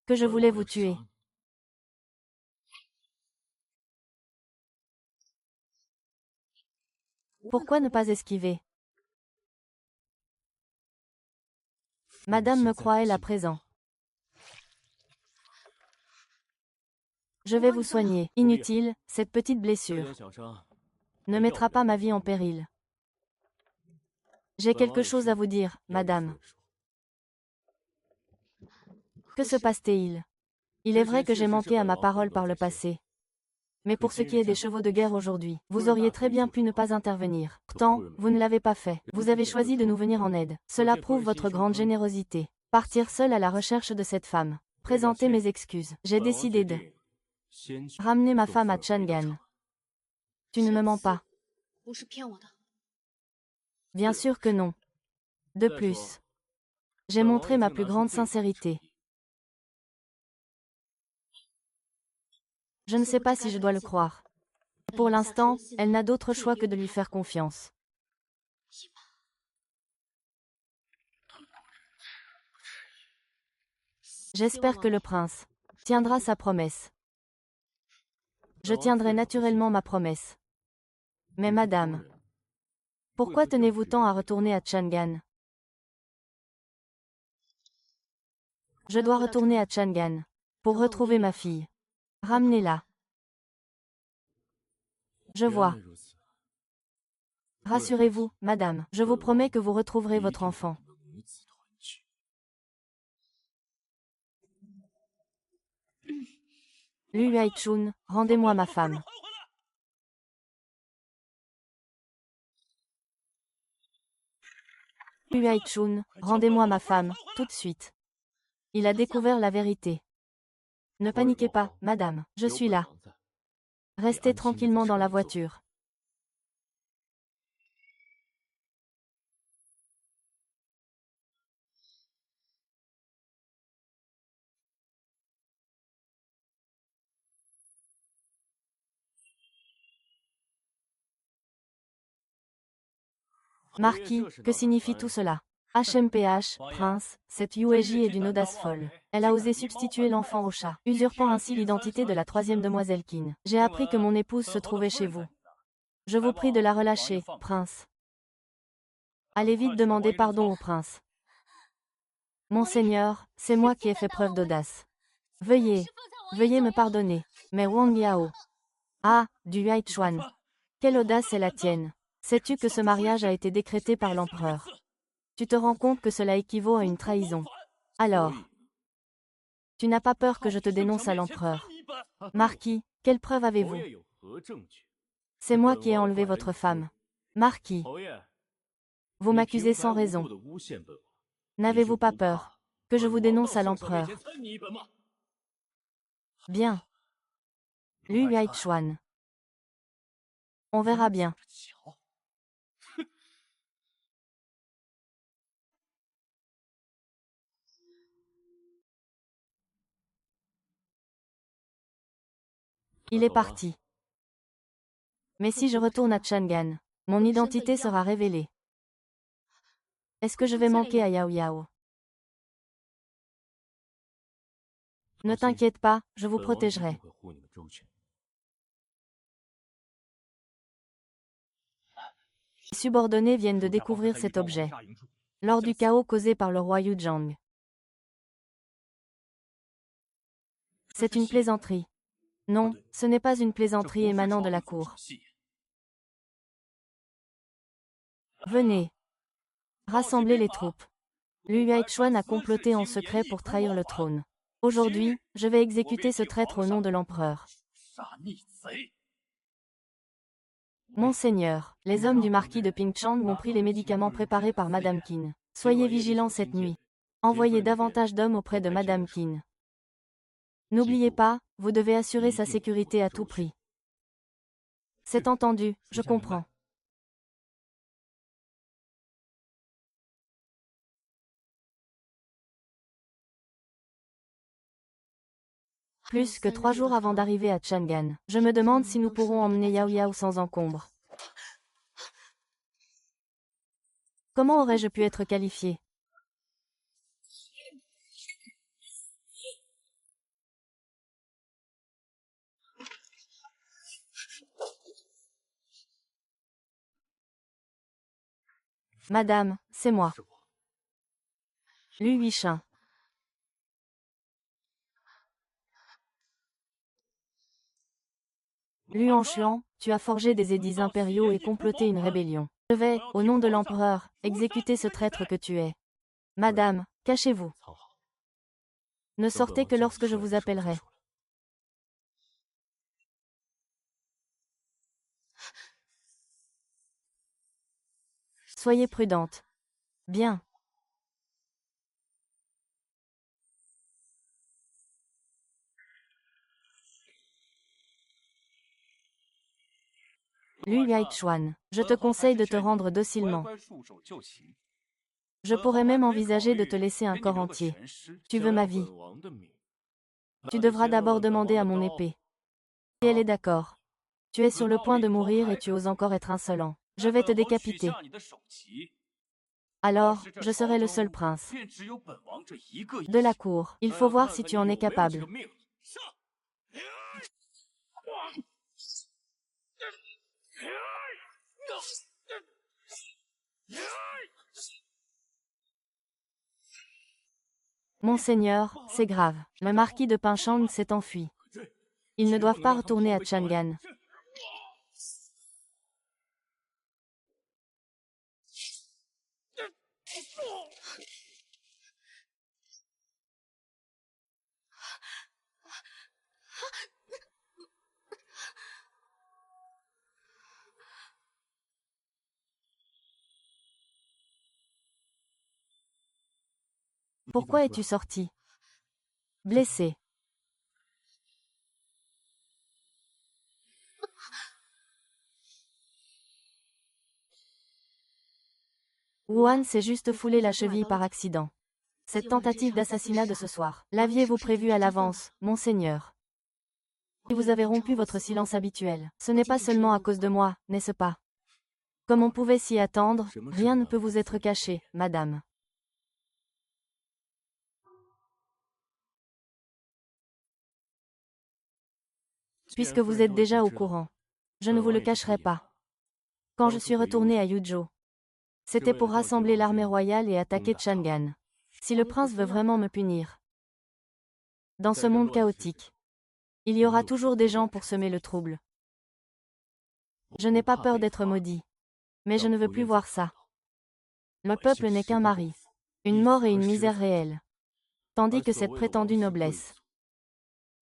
que je voulais vous tuer? Pourquoi ne pas esquiver? Madame me croit elle à présent. Je vais vous soigner. Inutile, cette petite blessure ne mettra pas ma vie en péril. J'ai quelque chose à vous dire, madame. Que se passe-t-il? Il est vrai que j'ai manqué à ma parole par le passé. Mais pour ce qui est des chevaux de guerre aujourd'hui, vous auriez très bien pu ne pas intervenir. Pourtant, vous ne l'avez pas fait. Vous avez choisi de nous venir en aide. Cela prouve votre grande générosité. Partir seul à la recherche de cette femme. Présenter mes excuses. J'ai décidé de ramener ma femme à Chang'an. Tu ne me mens pas. Bien sûr que non. De plus, j'ai montré ma plus grande sincérité. Je ne sais pas si je dois le croire. Pour l'instant, elle n'a d'autre choix que de lui faire confiance. J'espère que le prince tiendra sa promesse. Je tiendrai naturellement ma promesse. Mais madame, pourquoi tenez-vous tant à retourner à Chang'an? Je dois retourner à Chang'an pour retrouver ma fille. Ramenez-la. Je vois. Rassurez-vous, madame, je vous promets que vous retrouverez votre enfant. Liu Huaichun, rendez-moi ma femme. Liu Huaichun, rendez-moi ma femme, tout de suite. Il a découvert la vérité. Ne paniquez pas, madame, je suis là. Restez tranquillement dans la voiture. Marquis, que signifie tout cela? HMPH, prince, cette Yueji est d'une audace folle. Elle a osé substituer l'enfant au chat, usurpant ainsi l'identité de la troisième demoiselle Qin. J'ai appris que mon épouse se trouvait chez vous. Je vous prie de la relâcher, prince. Allez vite demander pardon au prince. Monseigneur, c'est moi qui ai fait preuve d'audace. Veuillez me pardonner. Mais Wang Yao. Ah, du Huaichuan. Quelle audace est la tienne. Sais-tu que ce mariage a été décrété par l'empereur? Tu te rends compte que cela équivaut à une trahison. Alors, tu n'as pas peur que je te dénonce à l'empereur? Marquis, quelle preuve avez-vous? C'est moi qui ai enlevé votre femme. Marquis, Vous m'accusez sans raison. N'avez-vous pas peur que je vous dénonce à l'empereur? Bien. Lu Yuaichuan. On verra bien. Il est parti. Mais si je retourne à Chang'an, mon identité sera révélée. Est-ce que je vais manquer à Yao Yao? Ne t'inquiète pas, je vous protégerai. Les subordonnés viennent de découvrir cet objet. Lors du chaos causé par le roi Yuzhang. C'est une plaisanterie. Non, ce n'est pas une plaisanterie émanant de la cour. Venez. Rassemblez les troupes. Lu Yuaichuan a comploté en secret pour trahir le trône. Aujourd'hui, je vais exécuter ce traître au nom de l'empereur. Monseigneur, les hommes du marquis de Pingchang ont pris les médicaments préparés par Madame Qin. Soyez vigilants cette nuit. Envoyez davantage d'hommes auprès de Madame Qin. N'oubliez pas, vous devez assurer sa sécurité à tout prix. C'est entendu, je comprends. Plus que 3 jours avant d'arriver à Chang'an, je me demande si nous pourrons emmener Yao Yao sans encombre. Comment aurais-je pu être qualifié? Madame, c'est moi. Lu Yuishan. Lu Anshuan, tu as forgé des édits impériaux et comploté une rébellion. Je vais, au nom de l'empereur, exécuter ce traître que tu es. Madame, cachez-vous. Ne sortez que lorsque je vous appellerai. Soyez prudente. Bien. Lu Yuaichuan, je te conseille de te rendre docilement. Je pourrais même envisager de te laisser un corps entier. Tu veux ma vie? Tu devras d'abord demander à mon épée. Si elle est d'accord. Tu es sur le point de mourir et tu oses encore être insolent. Je vais te décapiter. Alors, je serai le seul prince de la cour. Il faut voir si tu en es capable. Monseigneur, c'est grave. Le marquis de Pinchang s'est enfui. Ils ne doivent pas retourner à Chang'an. Pourquoi es-tu sorti? Blessé. Wuhan s'est juste foulé la cheville par accident. Cette tentative d'assassinat de ce soir, l'aviez-vous prévu à l'avance, monseigneur? Et vous avez rompu votre silence habituel. Ce n'est pas seulement à cause de moi, n'est-ce pas? Comme on pouvait s'y attendre, rien ne peut vous être caché, madame. Puisque vous êtes déjà au courant. Je ne vous le cacherai pas. Quand je suis retourné à Yuzhou, c'était pour rassembler l'armée royale et attaquer Chang'an. Si le prince veut vraiment me punir, dans ce monde chaotique, il y aura toujours des gens pour semer le trouble. Je n'ai pas peur d'être maudit. Mais je ne veux plus voir ça. Le peuple n'est qu'un mari. Une mort et une misère réelle. Tandis que cette prétendue noblesse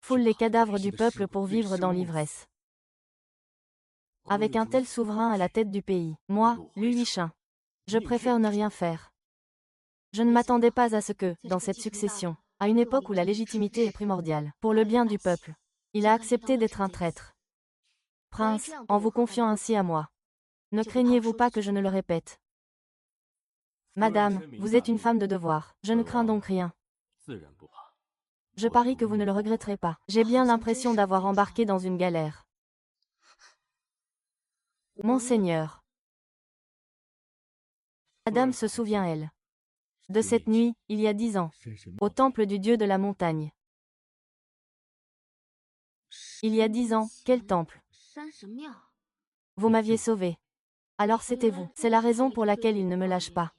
foule les cadavres du peuple pour vivre dans l'ivresse. Avec un tel souverain à la tête du pays, moi, Lu Yuishan, Je préfère ne rien faire. Je ne m'attendais pas à ce que, dans cette succession, à une époque où la légitimité est primordiale, pour le bien du peuple, il a accepté d'être un traître. Prince, en vous confiant ainsi à moi, ne craignez-vous pas que je ne le répète? Madame, vous êtes une femme de devoir, je ne crains donc rien. Je parie que vous ne le regretterez pas. J'ai bien l'impression d'avoir embarqué dans une galère. Monseigneur. Madame se souvient, elle, de cette nuit, il y a 10 ans, au temple du dieu de la montagne. Il y a 10 ans, quel temple? Vous m'aviez sauvé. Alors c'était vous. C'est la raison pour laquelle il ne me lâche pas.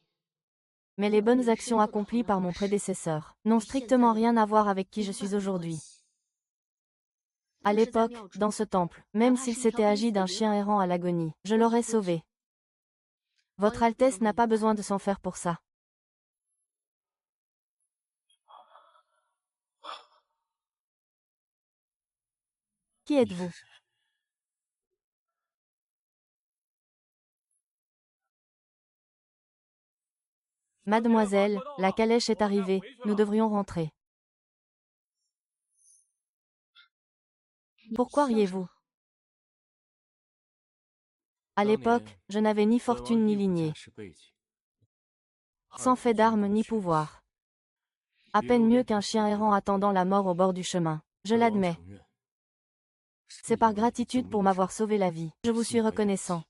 Mais les bonnes actions accomplies par mon prédécesseur n'ont strictement rien à voir avec qui je suis aujourd'hui. À l'époque, dans ce temple, même s'il s'était agi d'un chien errant à l'agonie, je l'aurais sauvé. Votre Altesse n'a pas besoin de s'en faire pour ça. Qui êtes-vous? Mademoiselle, la calèche est arrivée, nous devrions rentrer. Pourquoi riez-vous? À l'époque, je n'avais ni fortune ni lignée, sans fait d'armes ni pouvoir. À peine mieux qu'un chien errant attendant la mort au bord du chemin. Je l'admets. C'est par gratitude pour m'avoir sauvé la vie. Je vous suis reconnaissant.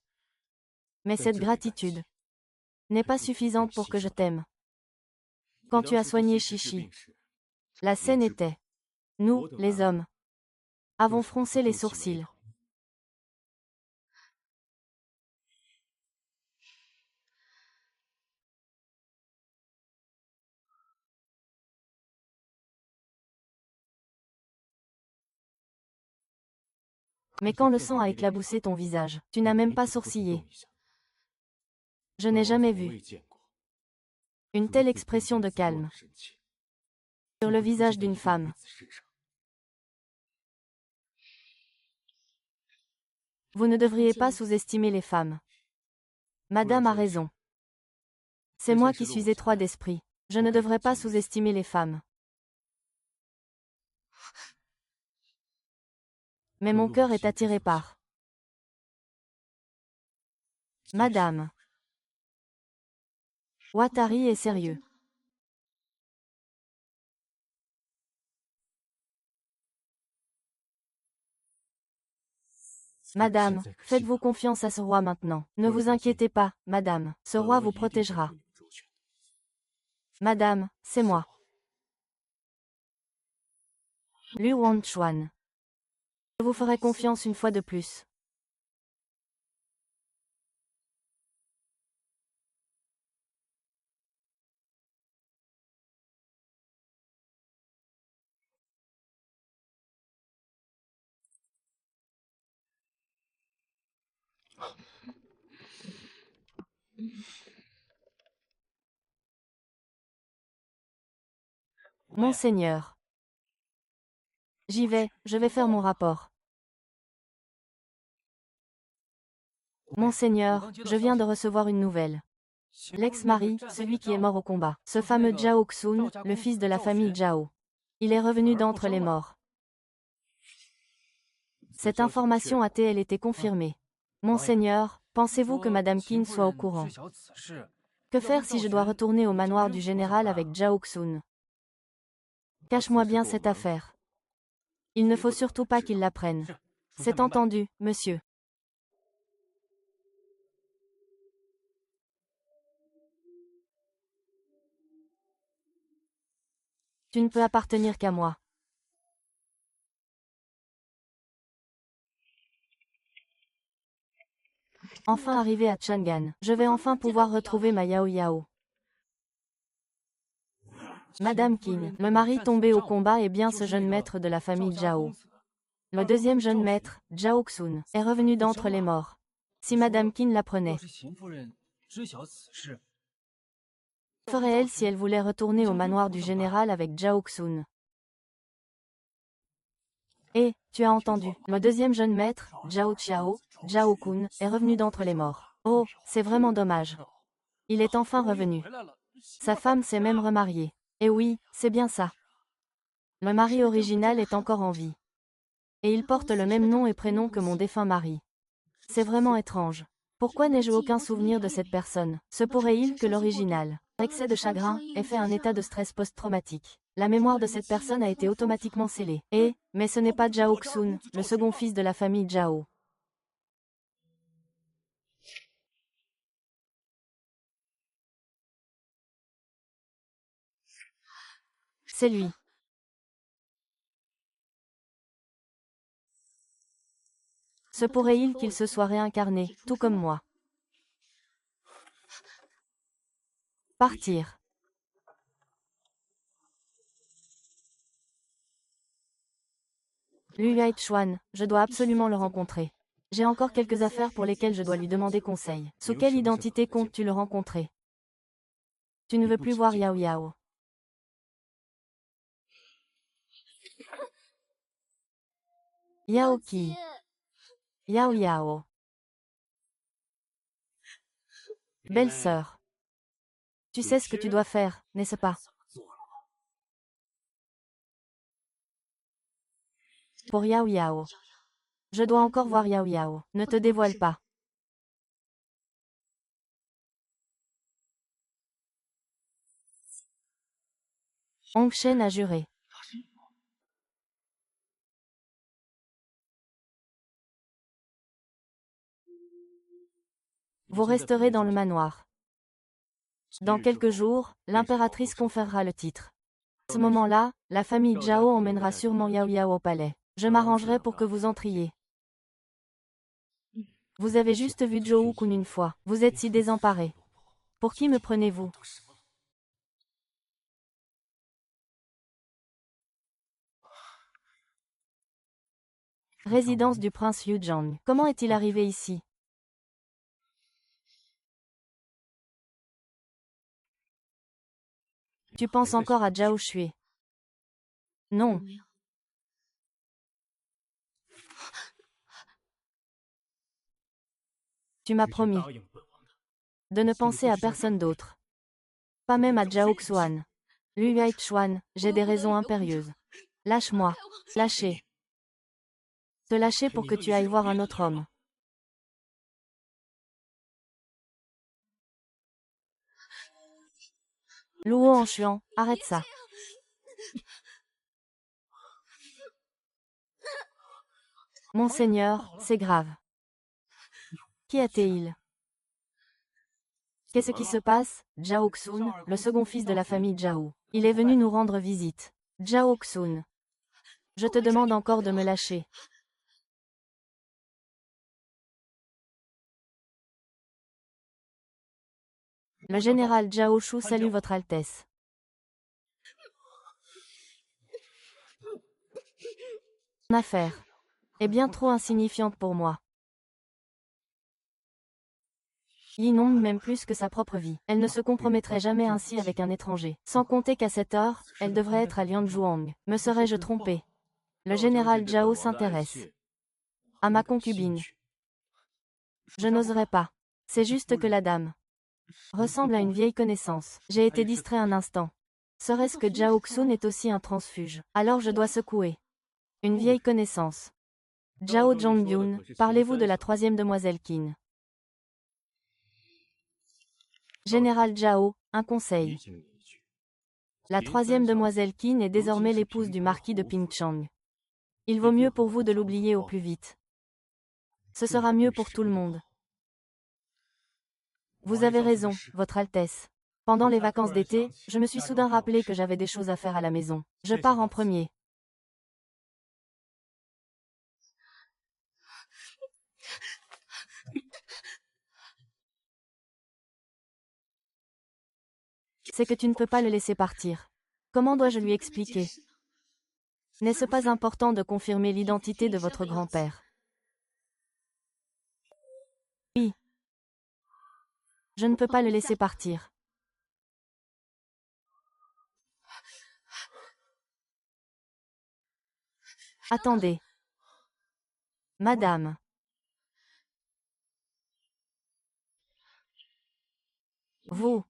Mais cette gratitude n'est pas suffisante pour que je t'aime. Quand tu as soigné Chichi, la scène était, nous, les hommes, avons froncé les sourcils. Mais quand le sang a éclaboussé ton visage, tu n'as même pas sourcillé. Je n'ai jamais vu une telle expression de calme sur le visage d'une femme. Vous ne devriez pas sous-estimer les femmes. Madame a raison. C'est moi qui suis étroit d'esprit. Je ne devrais pas sous-estimer les femmes. Mais mon cœur est attiré par Madame. Watari est sérieux. Madame, faites-vous confiance à ce roi maintenant. Ne vous inquiétez pas, madame, ce roi vous protégera. Madame, c'est moi. Lu Wanchuan. Je vous ferai confiance une fois de plus. Monseigneur. J'y vais, je vais faire mon rapport. Monseigneur, je viens de recevoir une nouvelle. L'ex-mari, celui qui est mort au combat, ce fameux Zhao Xun, le fils de la famille Zhao. Il est revenu d'entre les morts. Cette information a-t-elle été confirmée? Monseigneur, pensez-vous que Madame Qin soit au courant? Que faire si je dois retourner au manoir du général avec Zhao Xun? Cache-moi bien cette affaire. Il ne faut surtout pas qu'il l'apprenne. C'est entendu, monsieur. Tu ne peux appartenir qu'à moi. Enfin arrivé à Chang'an, je vais enfin pouvoir retrouver ma Yao Yao. Madame Qin, le mari tombé au combat est bien ce jeune maître de la famille Zhao. Le deuxième jeune maître, Zhao Xun, est revenu d'entre les morts. Si Madame Qin l'apprenait, que ferait-elle si elle voulait retourner au manoir du général avec Zhao Xun? Et, tu as entendu, le deuxième jeune maître, Zhao Qiao, Zhao Kun, est revenu d'entre les morts. Oh, c'est vraiment dommage. Il est enfin revenu. Sa femme s'est même remariée. Et oui, c'est bien ça. Le mari original est encore en vie. Et il porte le même nom et prénom que mon défunt mari. C'est vraiment étrange. Pourquoi n'ai-je aucun souvenir de cette personne? Se pourrait-il que l'original, excès de chagrin, ait fait un état de stress post-traumatique? La mémoire de cette personne a été automatiquement scellée. Mais ce n'est pas Zhao Xun, le second fils de la famille Zhao. C'est lui. Se pourrait-il qu'il se soit réincarné, tout comme moi? Partir. Liu Yaichuan, je dois absolument le rencontrer. J'ai encore quelques affaires pour lesquelles je dois lui demander conseil. Sous quelle identité comptes-tu le rencontrer? Tu ne veux plus voir Yao Yao. Yao qui? Yao Yao. Belle-sœur. Tu sais ce que tu dois faire, n'est-ce pas? Pour Yao Yao. Je dois encore voir Yao Yao. Ne te dévoile pas. Hong Shen a juré. Vous resterez dans le manoir. Dans quelques jours, l'impératrice conférera le titre. À ce moment-là, la famille Zhao emmènera sûrement Yao Yao au palais. Je m'arrangerai pour que vous entriez. Vous avez juste vu Zhou Kun une fois. Vous êtes si désemparé. Pour qui me prenez-vous? Résidence du prince Yuzhang. Comment est-il arrivé ici? Tu penses encore à Zhao Shui? Non. Tu m'as promis de ne penser à personne d'autre. Pas même à Zhao Xuan. Liu Yaichuan, j'ai des raisons impérieuses. Lâche-moi. Lâcher. Te lâcher pour que tu ailles voir un autre homme. Luo Anshuan, arrête ça. Monseigneur, c'est grave. Qui était-il? Qu'est-ce qui se passe? Zhao Xun, le second fils de la famille Zhao. Il est venu nous rendre visite. Zhao Xun. Je te demande encore de me lâcher. Le général Zhao Shu salue votre Altesse. Mon affaire est bien trop insignifiante pour moi. Yinong m'aime plus que sa propre vie. Elle ne se compromettrait jamais ainsi avec un étranger. Sans compter qu'à cette heure, elle devrait être à Lianzhuang. Me serais-je trompé? Le général Zhao s'intéresse à ma concubine. Je n'oserais pas. C'est juste que la dame ressemble à une vieille connaissance. J'ai été distrait un instant. Serait-ce que Zhao Xun est aussi un transfuge? Alors je dois secouer. Une vieille connaissance. Zhao Zhongyun, parlez-vous de la troisième demoiselle Qin? Général Zhao, un conseil. La troisième demoiselle Qin est désormais l'épouse du marquis de Pingchang. Il vaut mieux pour vous de l'oublier au plus vite. Ce sera mieux pour tout le monde. Vous avez raison, Votre Altesse. Pendant les vacances d'été, je me suis soudain rappelé que j'avais des choses à faire à la maison. Je pars en premier. C'est que tu ne peux pas le laisser partir. Comment dois-je lui expliquer? N'est-ce pas important de confirmer l'identité de votre grand-père? Oui. Je ne peux pas le laisser partir. Attendez. Madame. Vous.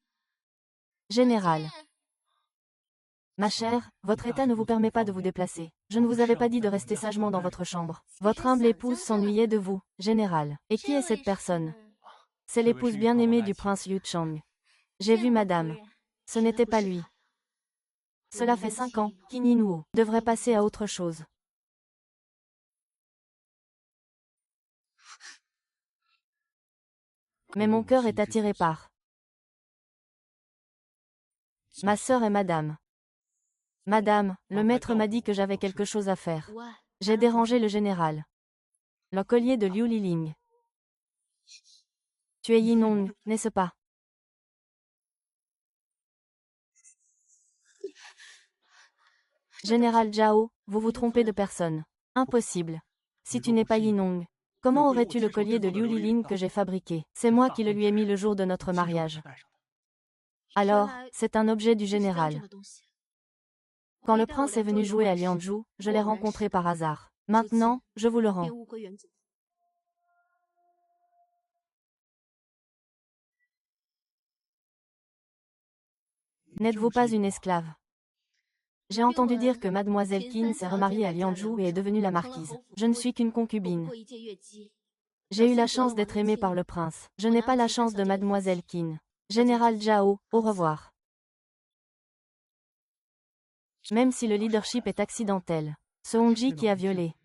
Général. Ma chère, votre état ne vous permet pas de vous déplacer. Je ne vous avais pas dit de rester sagement dans votre chambre. Votre humble épouse s'ennuyait de vous, général. Et qui est cette personne? C'est l'épouse bien-aimée du prince Yu Chang. J'ai vu madame. Ce n'était pas lui. Cela fait 5 ans, Qin Yinuo devrait passer à autre chose. Mais mon cœur est attiré par ma sœur et madame. Madame, le maître m'a dit que j'avais quelque chose à faire. J'ai dérangé le général. Le collier de Liu Liling. Tu es Yinong, n'est-ce pas? Général Zhao, vous vous trompez de personne. Impossible. Si tu n'es pas Yinong, comment aurais-tu le collier de Liu Liling que j'ai fabriqué? C'est moi qui le lui ai mis le jour de notre mariage. Alors, c'est un objet du général. Quand le prince est venu jouer à Lianzhou, je l'ai rencontré par hasard. Maintenant, je vous le rends. N'êtes-vous pas une esclave? J'ai entendu dire que mademoiselle Qin s'est remariée à Lianzhou et est devenue la marquise. Je ne suis qu'une concubine. J'ai eu la chance d'être aimée par le prince. Je n'ai pas la chance de mademoiselle Qin. Général Zhao, au revoir. Même si le leadership est accidentel, ce Hongji qui a violé,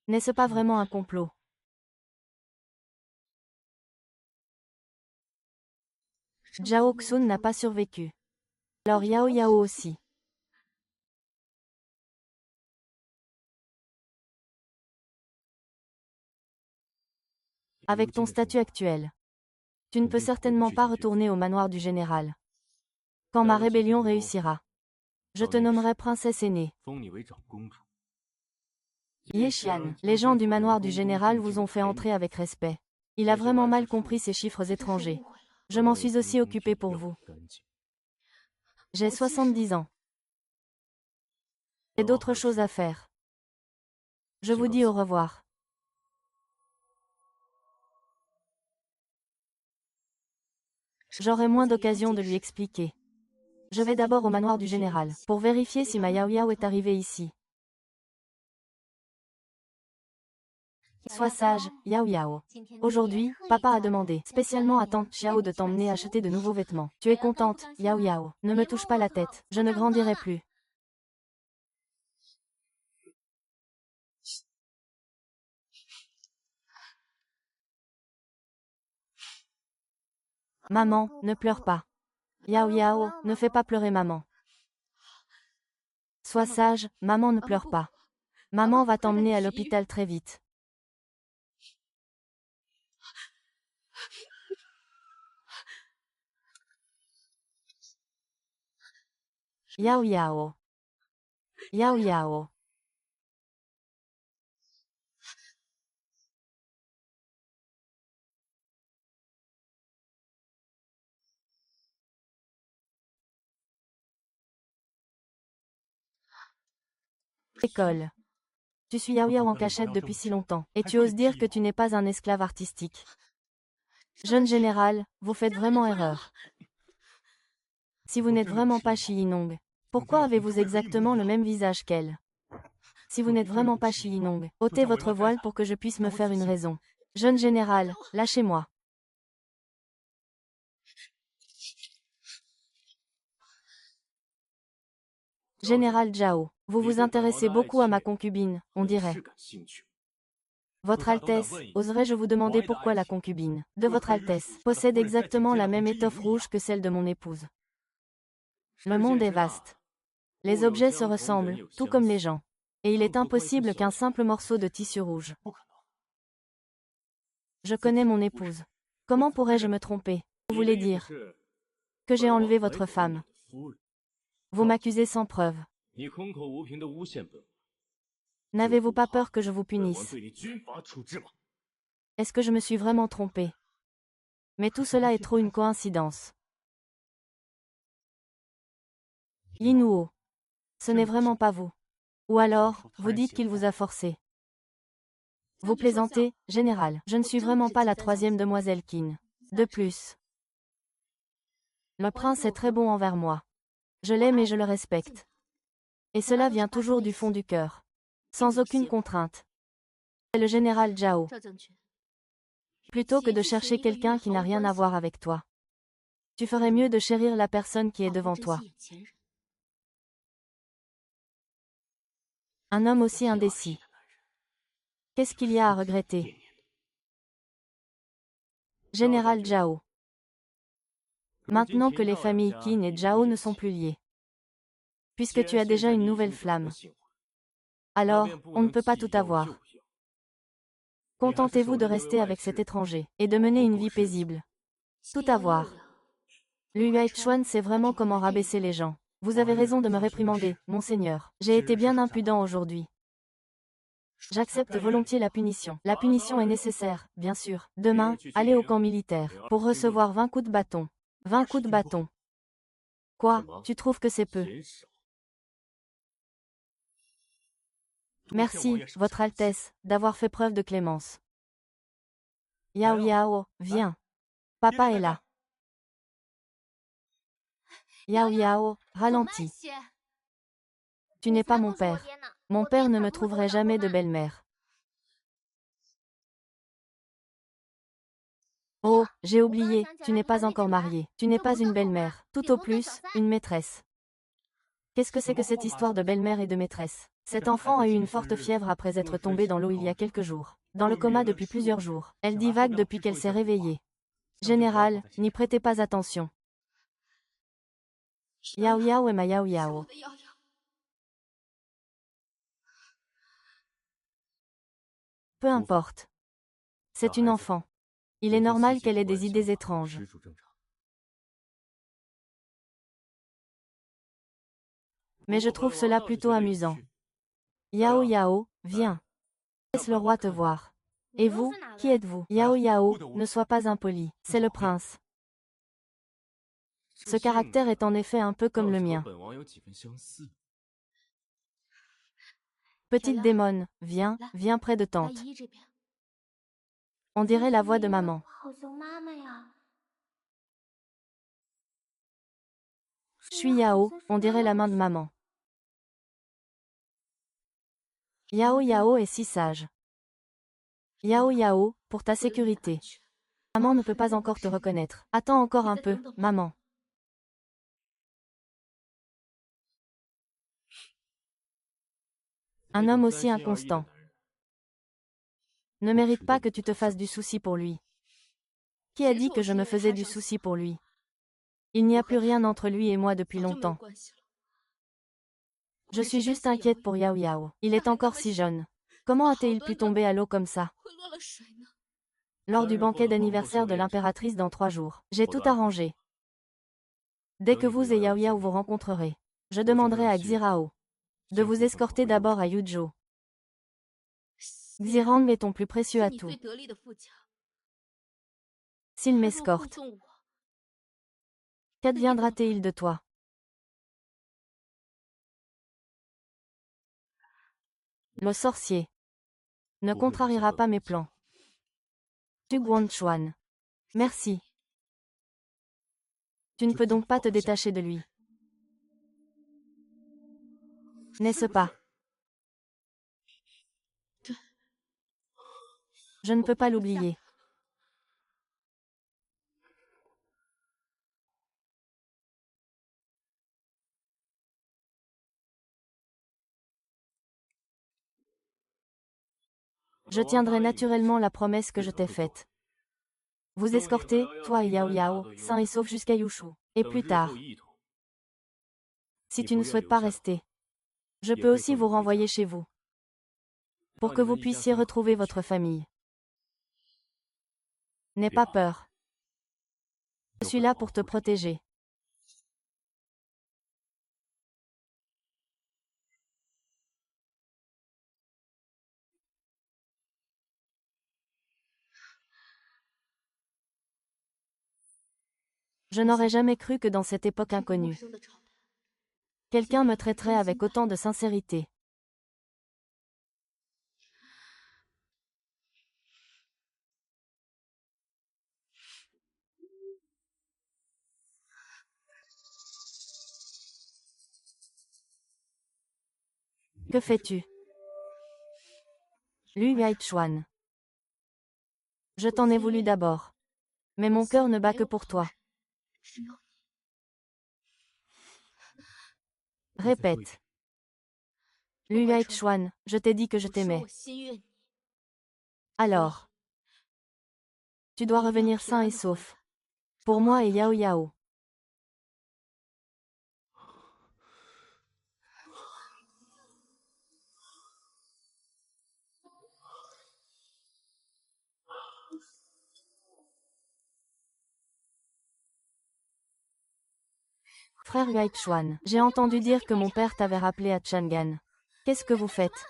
n'est-ce pas vraiment un complot? Zhao Xun n'a pas survécu. Alors Yao Yao aussi. Avec ton statut actuel, tu ne peux certainement pas retourner au manoir du général. Quand ma rébellion réussira, je te nommerai princesse aînée. Ye Xian, les gens du manoir du général vous ont fait entrer avec respect. Il a vraiment mal compris ces chiffres étrangers. Je m'en suis aussi occupé pour vous. J'ai 70 ans. J'ai d'autres choses à faire. Je vous dis au revoir. J'aurai moins d'occasion de lui expliquer. Je vais d'abord au manoir du général, pour vérifier si ma Yao Yao est arrivée ici. Sois sage, Yao Yao. Aujourd'hui, papa a demandé spécialement à tante Xiao de t'emmener acheter de nouveaux vêtements. Tu es contente, Yao Yao. Ne me touche pas la tête, je ne grandirai plus. Maman, ne pleure pas. Yao Yao, ne fais pas pleurer maman. Sois sage, maman ne pleure pas. Maman va t'emmener à l'hôpital très vite. Yao Yao. Yao Yao. École. Tu suis Yao Yao en cachette depuis si longtemps, et tu oses dire que tu n'es pas un esclave artistique. Jeune général, vous faites vraiment erreur. Si vous n'êtes vraiment pas Shi Yinong, pourquoi avez-vous exactement le même visage qu'elle? Si vous n'êtes vraiment pas Shi Yinong, ôtez votre voile pour que je puisse me faire une raison. Jeune général, lâchez-moi. Général Zhao, vous vous intéressez beaucoup à ma concubine, on dirait. Votre Altesse, oserais-je vous demander pourquoi la concubine de Votre Altesse possède exactement la même étoffe rouge que celle de mon épouse? Le monde est vaste. Les objets se ressemblent, tout comme les gens. Et il est impossible qu'un simple morceau de tissu rouge. Je connais mon épouse. Comment pourrais-je me tromper? Vous voulez dire que j'ai enlevé votre femme? Vous m'accusez sans preuve. N'avez-vous pas peur que je vous punisse? Est-ce que je me suis vraiment trompé? Mais tout cela est trop une coïncidence. Yinuo. Ce n'est vraiment pas vous. Ou alors, vous dites qu'il vous a forcé. Vous plaisantez, général. Je ne suis vraiment pas la troisième demoiselle Qin. De plus, Le prince est très bon envers moi. Je l'aime et je le respecte. Et cela vient toujours du fond du cœur. Sans aucune contrainte. C'est le général Zhao. Plutôt que de chercher quelqu'un qui n'a rien à voir avec toi. Tu ferais mieux de chérir la personne qui est devant toi. Un homme aussi indécis. Qu'est-ce qu'il y a à regretter? Général Zhao. Maintenant que les familles Qin et Zhao ne sont plus liées. Puisque tu as déjà une nouvelle flamme. Alors, on ne peut pas tout avoir. Contentez-vous de rester avec cet étranger, et de mener une vie paisible. Tout avoir. Lu Yuaichuan sait vraiment comment rabaisser les gens. Vous avez raison de me réprimander, monseigneur. J'ai été bien impudent aujourd'hui. J'accepte volontiers la punition. La punition est nécessaire, bien sûr. Demain, allez au camp militaire, pour recevoir 20 coups de bâton. 20 coups de bâton. Quoi, tu trouves que c'est peu? Merci, Votre Altesse, d'avoir fait preuve de clémence. Yao Yao, viens. Papa est là. Yao Yao, ralentis. Tu n'es pas mon père. Mon père ne me trouverait jamais de belle-mère. Oh, j'ai oublié, tu n'es pas encore mariée. Tu n'es pas une belle-mère. Tout au plus, une maîtresse. Qu'est-ce que c'est que cette histoire de belle-mère et de maîtresse? Cet enfant a eu une forte fièvre après être tombée dans l'eau il y a quelques jours. Dans le coma depuis plusieurs jours. Elle divague depuis qu'elle s'est réveillée. Général, n'y prêtez pas attention. Yao Yao et ma Yao Yao. Peu importe. C'est une enfant. Il est normal qu'elle ait des idées étranges. Mais je trouve cela plutôt amusant. Yao Yao, viens. Laisse le roi te voir. Et vous, qui êtes-vous? Yao Yao, ne sois pas impoli. C'est le prince. Ce caractère est en effet un peu comme le mien. Petite démone, viens, viens près de tante. On dirait la voix de maman. Je suis Yao, on dirait la main de maman. Yao Yao est si sage. Yao Yao, pour ta sécurité. Maman ne peut pas encore te reconnaître. Attends encore un peu, maman. Un homme aussi inconstant ne mérite pas que tu te fasses du souci pour lui. Qui a dit que je me faisais du souci pour lui? Il n'y a plus rien entre lui et moi depuis longtemps. Je suis juste inquiète pour Yao Yao. Il est encore si jeune. Comment a-t-il pu tomber à l'eau comme ça? Lors du banquet d'anniversaire de l'impératrice dans 3 jours. J'ai tout arrangé. Dès que vous et Yao Yao vous rencontrerez, je demanderai à Xirao de vous escorter d'abord à Yuzhou. Xirang est ton plus précieux atout. S'il m'escorte, qu'adviendra-t-il de toi? Le sorcier ne contrariera pas mes plans. Tu Guanchuan. Merci. Tu ne peux donc pas te détacher de lui. N'est-ce pas? Je ne peux pas l'oublier. Je tiendrai naturellement la promesse que je t'ai faite. Vous escortez, toi et Yao Yao, sains et saufs jusqu'à Yushu. Et plus tard, si tu ne souhaites pas rester, je peux aussi vous renvoyer chez vous, pour que vous puissiez retrouver votre famille. N'aie pas peur. Je suis là pour te protéger. Je n'aurais jamais cru que dans cette époque inconnue, quelqu'un me traiterait avec autant de sincérité. Que fais-tu? Lu Yuaichuan. Je t'en ai voulu d'abord. Mais mon cœur ne bat que pour toi. Répète. Lu Yuaichuan, je t'ai dit que je t'aimais. Alors. Tu dois revenir sain et sauf. Pour moi et Yao Yao. Frère Yuaichuan, j'ai entendu dire que mon père t'avait rappelé à Chang'an. Qu'est-ce que vous faites?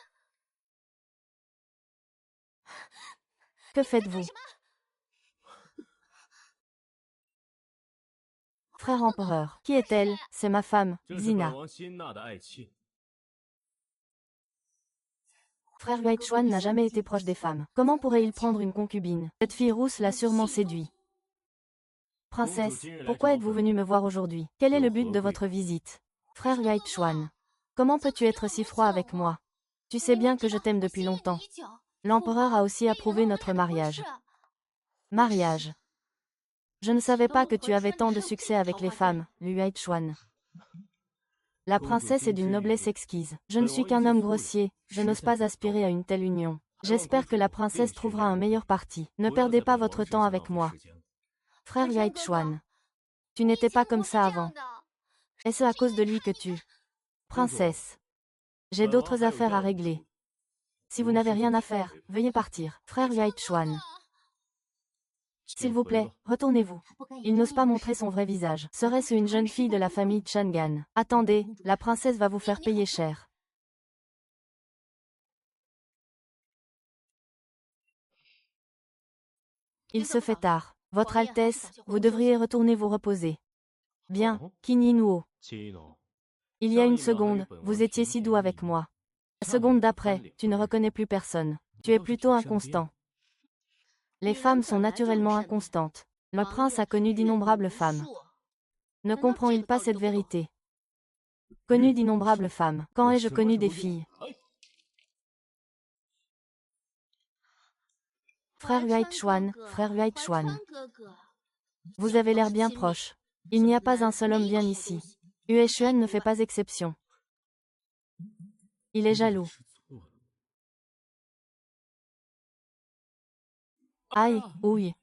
Que faites-vous? Frère empereur, qui est-elle? C'est ma femme, Xina. Frère Yuaichuan n'a jamais été proche des femmes. Comment pourrait-il prendre une concubine? Cette fille rousse l'a sûrement séduit. Princesse, pourquoi êtes-vous venue me voir aujourd'hui? Quel est le but de votre visite? Frère Yuaichuan, comment peux-tu être si froid avec moi? Tu sais bien que je t'aime depuis longtemps. L'empereur a aussi approuvé notre mariage. Mariage. Je ne savais pas que tu avais tant de succès avec les femmes, Lu Yuaichuan. La princesse est d'une noblesse exquise. Je ne suis qu'un homme grossier, je n'ose pas aspirer à une telle union. J'espère que la princesse trouvera un meilleur parti. Ne perdez pas votre temps avec moi. Frère Yuaichuan. Tu n'étais pas comme ça avant. Est-ce à cause de lui que tu... Princesse. J'ai d'autres affaires à régler. Si vous n'avez rien à faire, veuillez partir. Frère Yuaichuan. S'il vous plaît, retournez-vous. Il n'ose pas montrer son vrai visage. Serait-ce une jeune fille de la famille Chang'an? Attendez, la princesse va vous faire payer cher. Il se fait tard. Votre Altesse, vous devriez retourner vous reposer. Bien, Qin Nuo. Il y a une seconde, vous étiez si doux avec moi. La seconde d'après, tu ne reconnais plus personne. Tu es plutôt inconstant. Les femmes sont naturellement inconstantes. Le prince a connu d'innombrables femmes. Ne comprend-il pas cette vérité? Connu d'innombrables femmes. Quand ai-je connu des filles? Frère Yuaichuan, frère Yuaichuan. Vous avez l'air bien proche. Il n'y a pas un seul homme bien ici. Yuechuan ne fait pas exception. Il est jaloux. Aïe, ouille.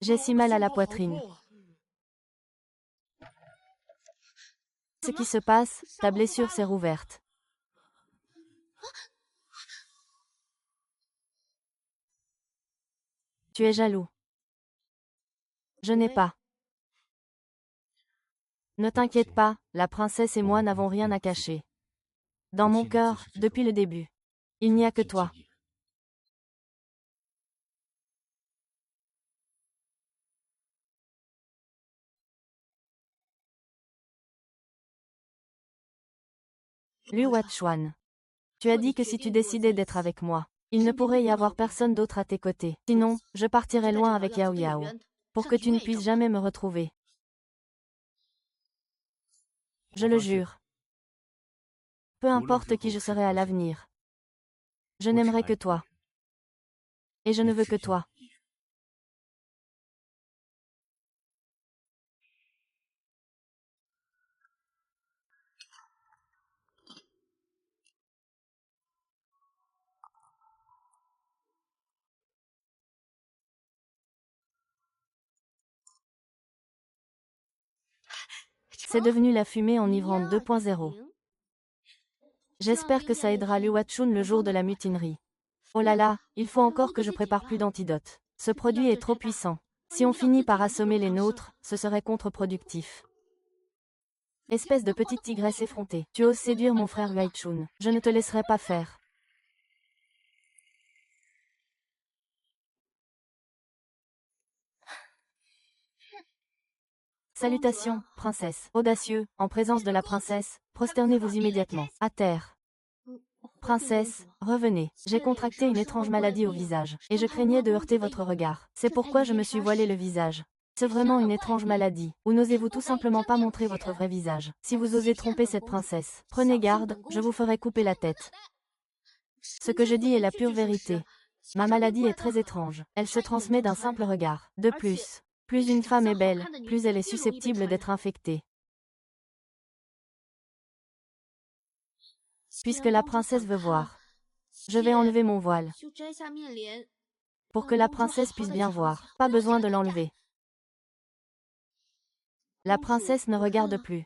J'ai si mal à la poitrine. Ce qui se passe, ta blessure s'est rouverte. Tu es jaloux. Je n'ai pas. Ne t'inquiète pas, la princesse et moi n'avons rien à cacher. Dans mon cœur, depuis le début. Il n'y a que toi. Lu Yuaichuan. Tu as dit que si tu décidais d'être avec moi, il ne pourrait y avoir personne d'autre à tes côtés. Sinon, je partirais loin avec Yao Yao. Pour que tu ne puisses jamais me retrouver. Je le jure. Peu importe qui je serai à l'avenir. Je n'aimerai que toi. Et je ne veux que toi. C'est devenu la fumée enivrante 2.0. J'espère que ça aidera Lu Yuaichun le jour de la mutinerie. Oh là là, il faut encore que je prépare plus d'antidotes. Ce produit est trop puissant. Si on finit par assommer les nôtres, ce serait contre-productif. Espèce de petite tigresse effrontée. Tu oses séduire mon frère Yuaichun. Je ne te laisserai pas faire. Salutations, princesse. Audacieux, en présence de la princesse, prosternez-vous immédiatement. À terre. Princesse, revenez. J'ai contracté une étrange maladie au visage, et je craignais de heurter votre regard. C'est pourquoi je me suis voilé le visage. C'est vraiment une étrange maladie. Ou n'osez-vous tout simplement pas montrer votre vrai visage? Si vous osez tromper cette princesse, prenez garde, je vous ferai couper la tête. Ce que je dis est la pure vérité. Ma maladie est très étrange. Elle se transmet d'un simple regard. De plus une femme est belle, plus elle est susceptible d'être infectée. Puisque la princesse veut voir, je vais enlever mon voile. Pour que la princesse puisse bien voir. Pas besoin de l'enlever. La princesse ne regarde plus.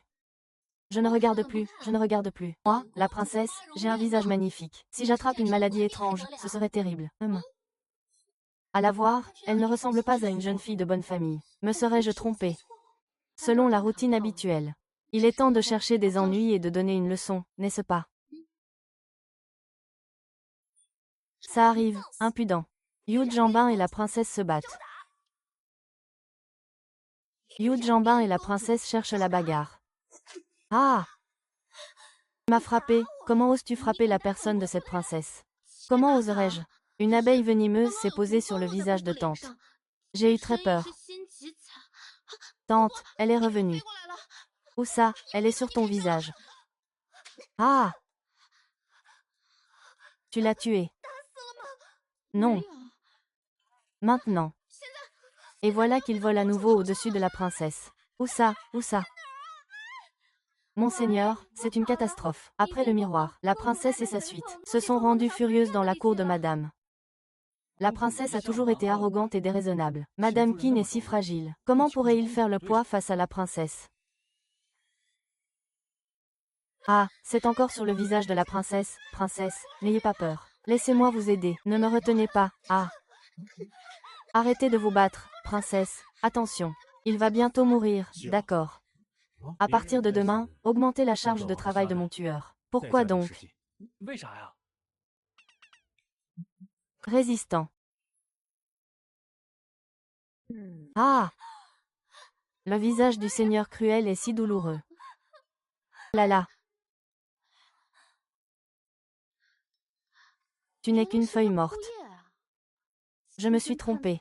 Je ne regarde plus, je ne regarde plus. Moi, la princesse, j'ai un visage magnifique. Si j'attrape une maladie étrange, ce serait terrible. À la voir, elle ne ressemble pas à une jeune fille de bonne famille. Me serais-je trompée? Selon la routine habituelle. Il est temps de chercher des ennuis et de donner une leçon, n'est-ce pas? Ça arrive, impudent. Yu Jambin et la princesse se battent. Yu Jambin et la princesse cherchent la bagarre. Ah! Tu m'as frappé, comment oses-tu frapper la personne de cette princesse? Comment oserais-je? Une abeille venimeuse s'est posée sur le visage de Tante. J'ai eu très peur. Tante, elle est revenue. Où ça? Elle est sur ton visage. Ah! Tu l'as tuée. Non. Maintenant. Et voilà qu'il vole à nouveau au-dessus de la princesse. Où ça? Où ça? Monseigneur, c'est une catastrophe. Après le miroir, la princesse et sa suite se sont rendues furieuses dans la cour de Madame. La princesse a toujours été arrogante et déraisonnable. Madame Qin est si fragile. Comment pourrait-il faire le poids face à la princesse? Ah, c'est encore sur le visage de la princesse. Princesse, n'ayez pas peur. Laissez-moi vous aider. Ne me retenez pas. Ah. Arrêtez de vous battre, princesse. Attention. Il va bientôt mourir, d'accord. À partir de demain, augmentez la charge de travail de mon tueur. Pourquoi donc? Résistant. Ah! Le visage du Seigneur cruel est si douloureux. Là là. Tu n'es qu'une feuille morte. Je me suis trompée.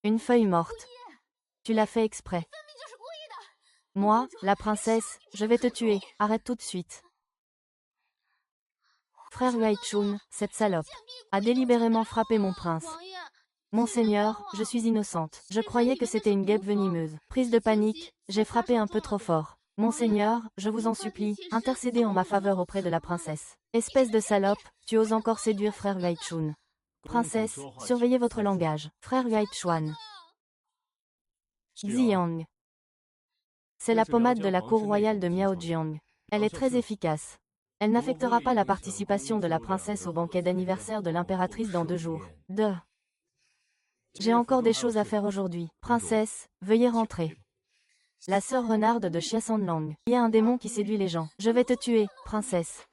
Une feuille morte. Tu l'as fait exprès. Moi, la princesse, je vais te tuer. Arrête tout de suite. Frère Huaichun, cette salope, a délibérément frappé mon prince. Monseigneur, je suis innocente. Je croyais que c'était une guêpe venimeuse. Prise de panique, j'ai frappé un peu trop fort. Monseigneur, je vous en supplie, intercédez en ma faveur auprès de la princesse. Espèce de salope, tu oses encore séduire frère Huaichun. Princesse, surveillez votre langage. Frère Huaichuan. Xiang. C'est la pommade de la cour royale de Miaojiang. Elle est très efficace. Elle n'affectera pas la participation de la princesse au banquet d'anniversaire de l'impératrice dans 2 jours. J'ai encore des choses à faire aujourd'hui. Princesse, veuillez rentrer. La sœur renarde de Xiasanlang. Il y a un démon qui séduit les gens. Je vais te tuer, princesse.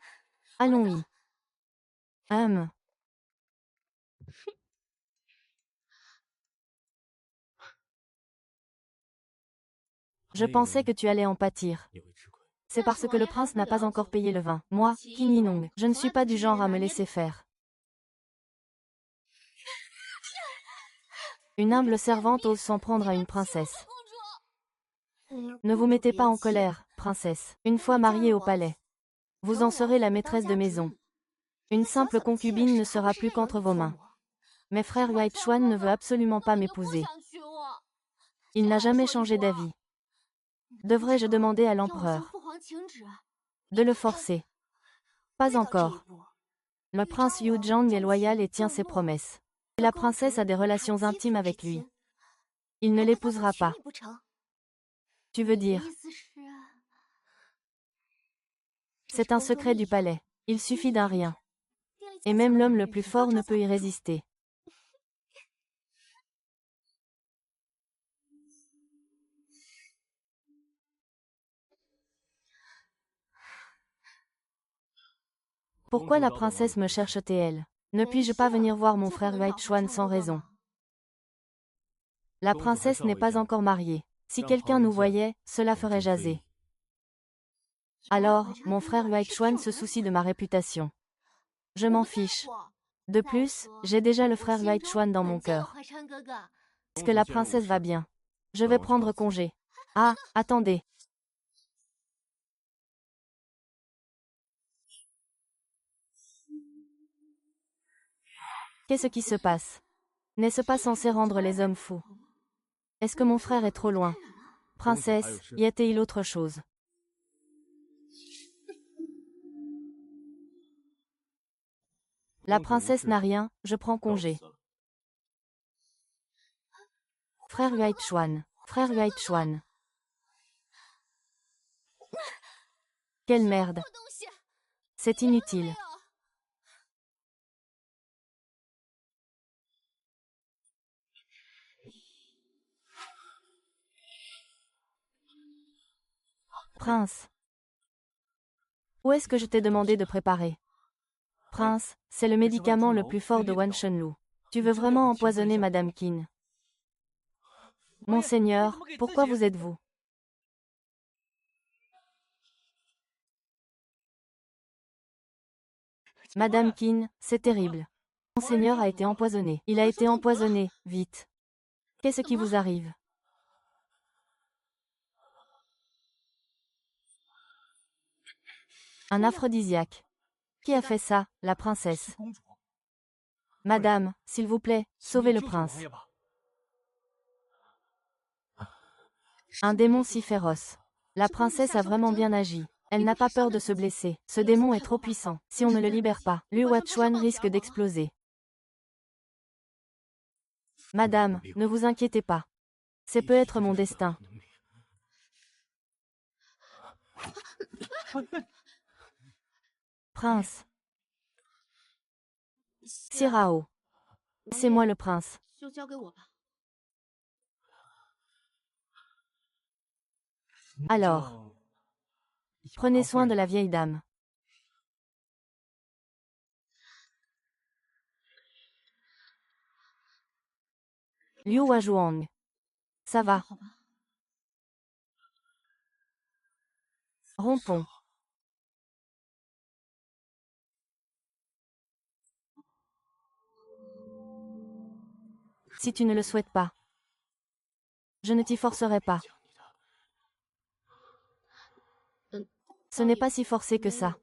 Allons-y. Je pensais que tu allais en pâtir. C'est parce que le prince n'a pas encore payé le vin. Moi, Qin Yinong, je ne suis pas du genre à me laisser faire. Une humble servante ose s'en prendre à une princesse. Ne vous mettez pas en colère, princesse. Une fois mariée au palais, vous en serez la maîtresse de maison. Une simple concubine ne sera plus qu'entre vos mains. Mais frère Huaichuan ne veut absolument pas m'épouser. Il n'a jamais changé d'avis. Devrais-je demander à l'empereur de le forcer? Pas encore. Le prince Yu Zhang est loyal et tient ses promesses. La princesse a des relations intimes avec lui. Il ne l'épousera pas. Tu veux dire? C'est un secret du palais. Il suffit d'un rien. Et même l'homme le plus fort ne peut y résister. Pourquoi la princesse me cherche-t-elle? Ne puis-je pas venir voir mon frère Huaichuan sans raison? La princesse n'est pas encore mariée. Si quelqu'un nous voyait, cela ferait jaser. Alors, mon frère Huaichuan se soucie de ma réputation. Je m'en fiche. De plus, j'ai déjà le frère Huaichuan dans mon cœur. Est-ce que la princesse va bien? Je vais prendre congé. Ah, attendez. Qu'est-ce qui se passe? N'est-ce pas censé rendre les hommes fous? Est-ce que mon frère est trop loin? Princesse, y a-t-il autre chose? La princesse n'a rien, je prends congé. Frère Yuaichuan. Frère Yuaichuan. Quelle merde. C'est inutile. Prince. Où est-ce que je t'ai demandé de préparer? Prince, c'est le médicament le plus fort de Wan Shenlu. Tu veux vraiment empoisonner Madame Qin? Monseigneur, pourquoi vous êtes-vous? Madame Qin, c'est terrible. Monseigneur a été empoisonné. Il a été empoisonné, vite. Qu'est-ce qui vous arrive? Un aphrodisiaque. Qui a fait ça, la princesse? Madame, s'il vous plaît, sauvez le prince. Un démon si féroce. La princesse a vraiment bien agi. Elle n'a pas peur de se blesser. Ce démon est trop puissant. Si on ne le libère pas, Lu Huachuan risque d'exploser. Madame, ne vous inquiétez pas. C'est peut-être mon destin. Prince. Sirao. C'est moi le prince. Alors. Prenez soin de la vieille dame. Liu Huazhuang. Ça va. Rompons. Si tu ne le souhaites pas. Je ne t'y forcerai pas. Ce n'est pas si forcé que ça.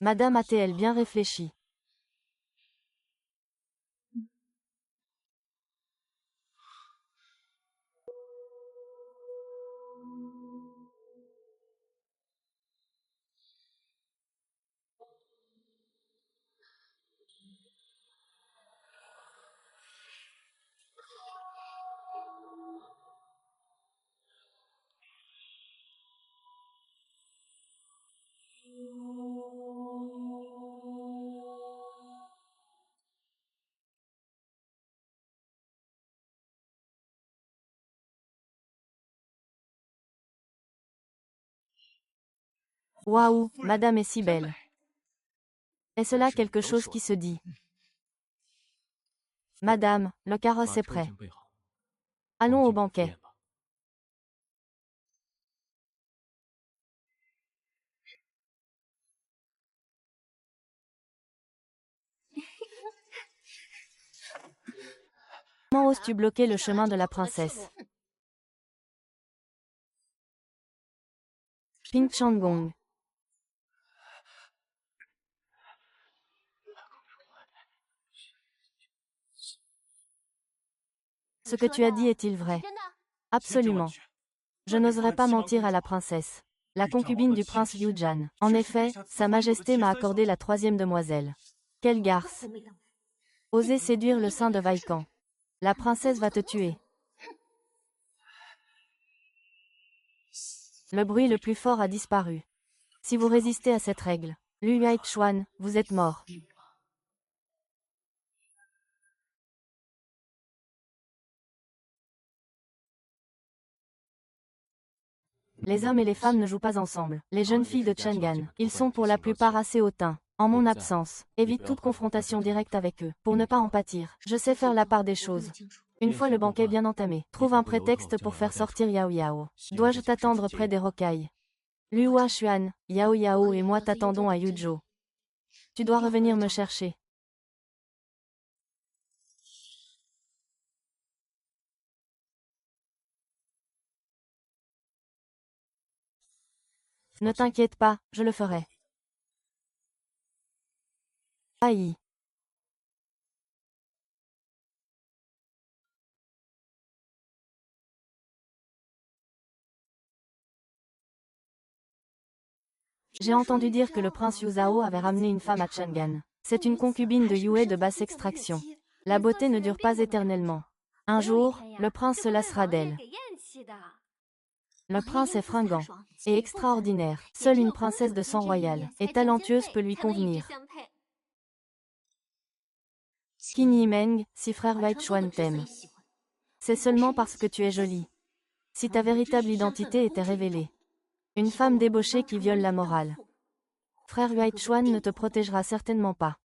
Madame a-t-elle bien réfléchi? Waouh, madame est si belle. Est-ce là quelque chose qui se dit? Madame, le carrosse est prêt. Allons au banquet. Comment oses-tu bloquer le chemin de la princesse? Ping Changgong. Ce que tu as dit est-il vrai? Absolument. Je n'oserais pas mentir à la princesse. La concubine du prince Yujan. En effet, Sa Majesté m'a accordé la troisième demoiselle. Quelle garce! Oser séduire le sein de Vaikan. La princesse va te tuer. Le bruit le plus fort a disparu. Si vous résistez à cette règle, Lu Yuaichuan, vous êtes mort. Les hommes et les femmes ne jouent pas ensemble. Les jeunes filles de Chang'an, ils sont pour la plupart assez hautains. En mon absence, évite toute confrontation directe avec eux, pour ne pas en pâtir. Je sais faire la part des choses. Une fois le banquet bien entamé, trouve un prétexte pour faire sortir Yao Yao. Dois-je t'attendre près des rocailles? Lu Huashuan, Yao Yao et moi t'attendons à Yuzhou. Tu dois revenir me chercher. Ne t'inquiète pas, je le ferai. Aïe. J'ai entendu dire que le prince Yuzhao avait ramené une femme à Chang'an. C'est une concubine de Yue de basse extraction. La beauté ne dure pas éternellement. Un jour, le prince se lassera d'elle. Le prince est fringant et extraordinaire. Seule une princesse de sang royal et talentueuse peut lui convenir. Qin Yimeng, si frère Huaichuan t'aime, c'est seulement parce que tu es jolie. Si ta véritable identité était révélée. Une femme débauchée qui viole la morale. Frère Huaichuan ne te protégera certainement pas.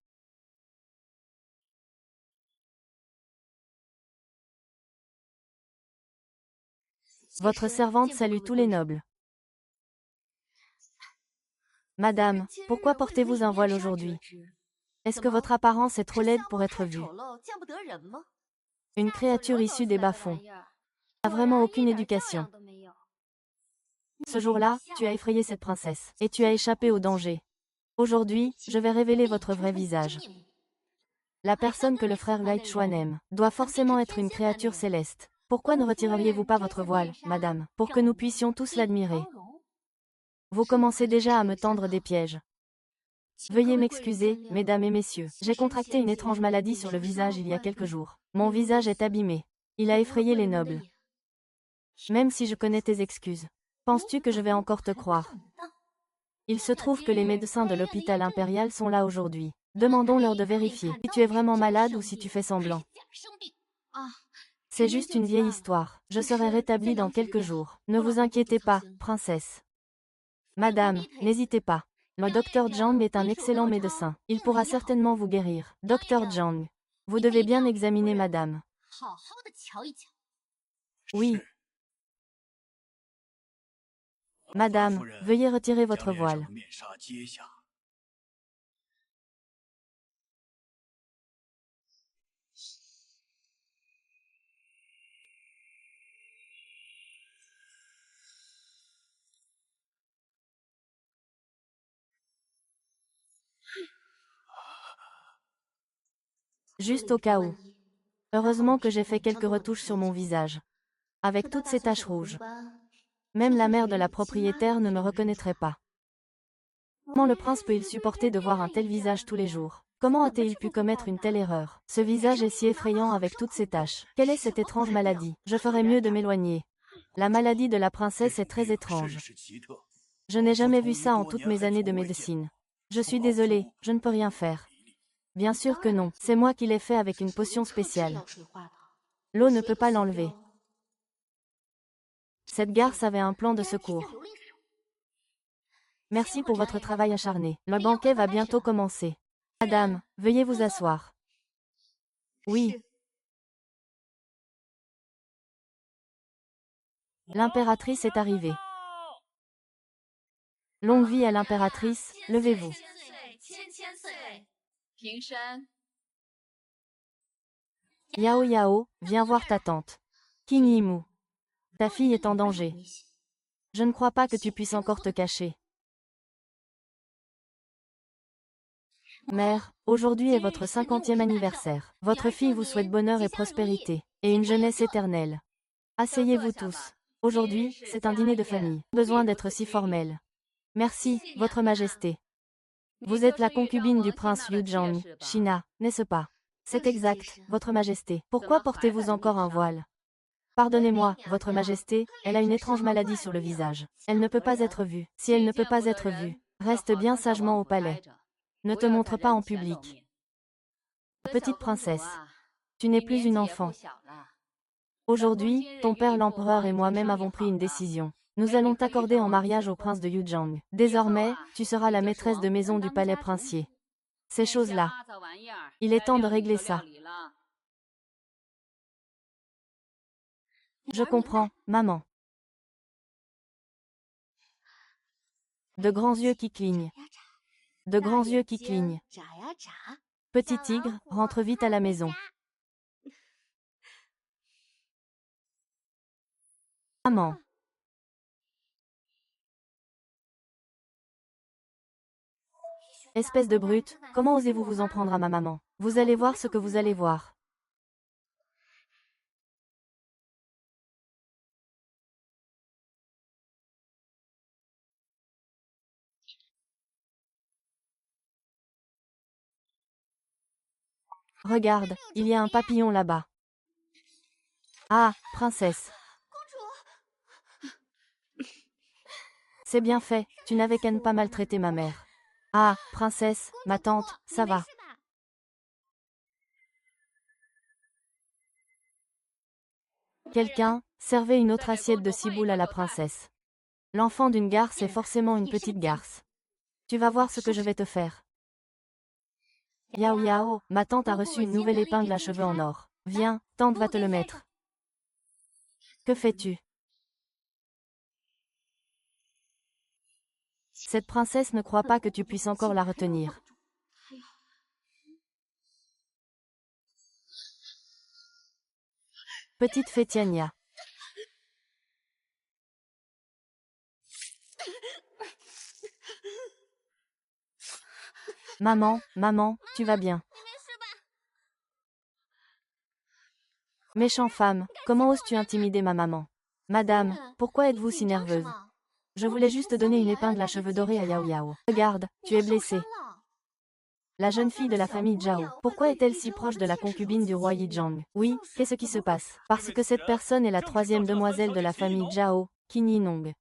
Votre servante salue tous les nobles. Madame, pourquoi portez-vous un voile aujourd'hui? Est-ce que votre apparence est trop laide pour être vue? Une créature issue des bas-fonds. N'a vraiment aucune éducation. Ce jour-là, tu as effrayé cette princesse, et tu as échappé au danger. Aujourd'hui, je vais révéler votre vrai visage. La personne que le frère Huaichuan aime, doit forcément être une créature céleste. Pourquoi ne retireriez-vous pas votre voile, madame, pour que nous puissions tous l'admirer? Vous commencez déjà à me tendre des pièges. Veuillez m'excuser, mesdames et messieurs. J'ai contracté une étrange maladie sur le visage il y a quelques jours. Mon visage est abîmé. Il a effrayé les nobles. Même si je connais tes excuses, penses-tu que je vais encore te croire? Il se trouve que les médecins de l'hôpital impérial sont là aujourd'hui. Demandons-leur de vérifier si tu es vraiment malade ou si tu fais semblant. C'est juste une vieille histoire. Je serai rétablie dans quelques jours. Ne vous inquiétez pas, princesse. Madame, n'hésitez pas. Le docteur Zhang est un excellent médecin. Il pourra certainement vous guérir. Docteur Zhang. Vous devez bien examiner madame. Oui. Madame, veuillez retirer votre voile. Juste au cas où. Heureusement que j'ai fait quelques retouches sur mon visage. Avec toutes ces taches rouges. Même la mère de la propriétaire ne me reconnaîtrait pas. Comment le prince peut-il supporter de voir un tel visage tous les jours? Comment a-t-il pu commettre une telle erreur? Ce visage est si effrayant avec toutes ces taches. Quelle est cette étrange maladie? Je ferais mieux de m'éloigner. La maladie de la princesse est très étrange. Je n'ai jamais vu ça en toutes mes années de médecine. Je suis désolée, je ne peux rien faire. Bien sûr que non, c'est moi qui l'ai fait avec une potion spéciale. L'eau ne peut pas l'enlever. Cette garce avait un plan de secours. Merci pour votre travail acharné. Le banquet va bientôt commencer. Madame, veuillez vous asseoir. Oui. L'impératrice est arrivée. Longue vie à l'impératrice, levez-vous. Yao Yao, viens voir ta tante. King Yimu. Ta fille est en danger. Je ne crois pas que tu puisses encore te cacher. Mère, aujourd'hui est votre 50e anniversaire. Votre fille vous souhaite bonheur et prospérité, et une jeunesse éternelle. Asseyez-vous tous. Aujourd'hui, c'est un dîner de famille. Besoin d'être si formel. Merci, votre majesté. Vous êtes la concubine du prince Yuzhang, China, n'est-ce pas? C'est exact, votre majesté. Pourquoi portez-vous encore un voile? Pardonnez-moi, votre majesté, elle a une étrange maladie sur le visage. Elle ne peut pas être vue. Si elle ne peut pas être vue, reste bien sagement au palais. Ne te montre pas en public. Petite princesse, tu n'es plus une enfant. Aujourd'hui, ton père l'empereur et moi-même avons pris une décision. Nous allons t'accorder en mariage au prince de Yuzhang. Désormais, tu seras la maîtresse de maison du palais princier. Ces choses-là. Il est temps de régler ça. Je comprends, maman. De grands yeux qui clignent. De grands yeux qui clignent. Petit tigre, rentre vite à la maison. Maman. Espèce de brute, comment osez-vous vous en prendre à ma maman? Vous allez voir ce que vous allez voir. Regarde, il y a un papillon là-bas. Ah, princesse. C'est bien fait, tu n'avais qu'à ne pas maltraiter ma mère. Ah, princesse, ma tante, ça va. Quelqu'un, servait une autre assiette de ciboule à la princesse. L'enfant d'une garce est forcément une petite garce. Tu vas voir ce que je vais te faire. Yao Yao, ma tante a reçu une nouvelle épingle à cheveux en or. Viens, tante va te le mettre. Que fais-tu? Cette princesse ne croit pas que tu puisses encore la retenir. Petite fée Tiania. Maman, maman, tu vas bien. Méchant femme, comment oses-tu intimider ma maman? Madame, pourquoi êtes-vous si nerveuse? Je voulais juste donner une épingle à cheveux dorés à Yao Yao. Regarde, tu es blessée. La jeune fille de la famille Zhao. Pourquoi est-elle si proche de la concubine du roi Yizhang? Oui, qu'est-ce qui se passe? Parce que cette personne est la troisième demoiselle de la famille Zhao, Qin Yinong.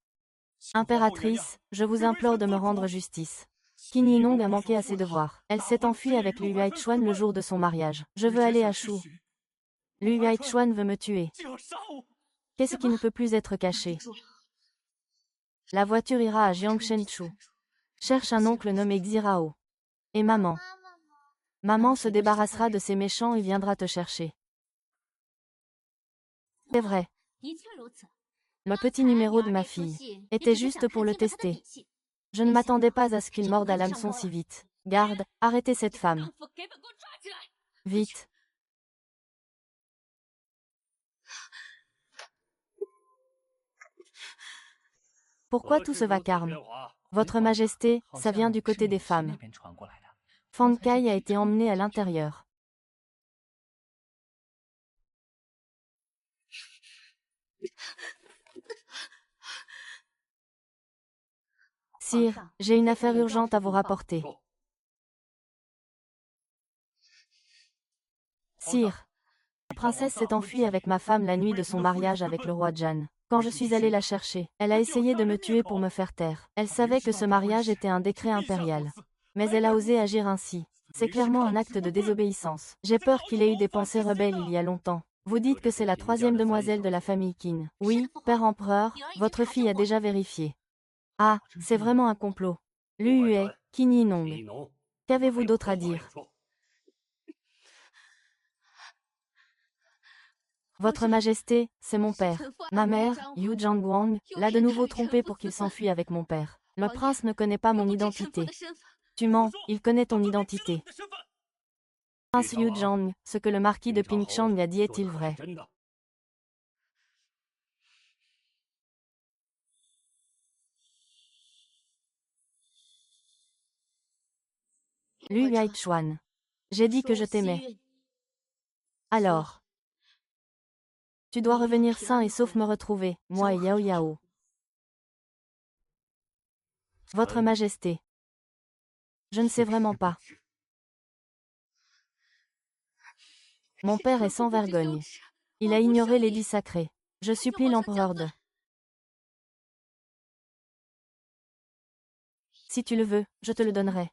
Impératrice, je vous implore de me rendre justice. Qin Yinong a manqué à ses devoirs. Elle s'est enfuie avec Lu Yuaichuan le jour de son mariage. Je veux aller à Shu. Lu Yuaichuan veut me tuer. Qu'est-ce qui ne peut plus être caché? La voiture ira à Jiangshenchu. Cherche un oncle nommé Xirao. Et maman. Maman se débarrassera de ces méchants et viendra te chercher. C'est vrai. Le petit numéro de ma fille était juste pour le tester. Je ne m'attendais pas à ce qu'il morde à l'hameçon si vite. Garde, arrêtez cette femme. Vite. Pourquoi tout ce vacarme? Votre Majesté, ça vient du côté des femmes. Fang Kai a été emmené à l'intérieur. Sire, j'ai une affaire urgente à vous rapporter. Sire, la princesse s'est enfuie avec ma femme la nuit de son mariage avec le roi Jan. Quand je suis allée la chercher, elle a essayé de me tuer pour me faire taire. Elle savait que ce mariage était un décret impérial. Mais elle a osé agir ainsi. C'est clairement un acte de désobéissance. J'ai peur qu'il ait eu des pensées rebelles il y a longtemps. Vous dites que c'est la troisième demoiselle de la famille Qin. Oui, père empereur, votre fille a déjà vérifié. Ah, c'est vraiment un complot. Lu Yue, Qin Yinong. Qu'avez-vous d'autre à dire? Votre Majesté, c'est mon père. Ma mère, Yu Zhangguang, l'a de nouveau trompé pour qu'il s'enfuie avec mon père. Le prince ne connaît pas mon identité. Tu mens, il connaît ton identité. Prince Yu Zhang, ce que le marquis de Pingchang a dit est-il vrai? Lu Yuaichuan. J'ai dit que je t'aimais. Alors. Tu dois revenir sain et sauf me retrouver, moi et Yao Yao. Votre Majesté. Je ne sais vraiment pas. Mon père est sans vergogne. Il a ignoré l'édit sacré. Je supplie l'empereur de... Si tu le veux, je te le donnerai.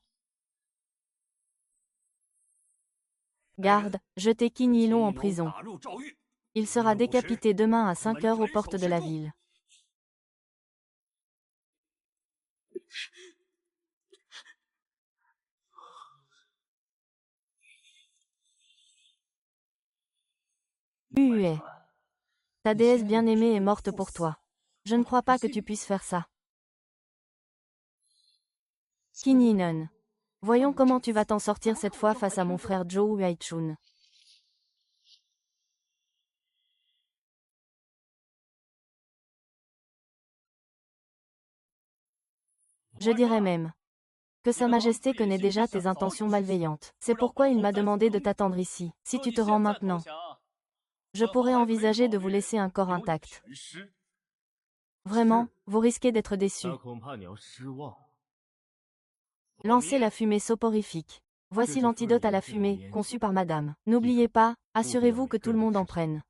Garde, jetez Qin Yilong en prison. Il sera décapité demain à 5 heures aux portes de la ville. Hué. Ta déesse bien-aimée est morte pour toi. Je ne crois pas que tu puisses faire ça. Qin Yinon. Voyons comment tu vas t'en sortir cette fois face à mon frère Zhou Huaichun. Je dirais même que Sa Majesté connaît déjà tes intentions malveillantes. C'est pourquoi il m'a demandé de t'attendre ici. Si tu te rends maintenant, je pourrais envisager de vous laisser un corps intact. Vraiment, vous risquez d'être déçus. Lancez la fumée soporifique. Voici l'antidote à la fumée, conçu par madame. N'oubliez pas, assurez-vous que tout le monde en prenne.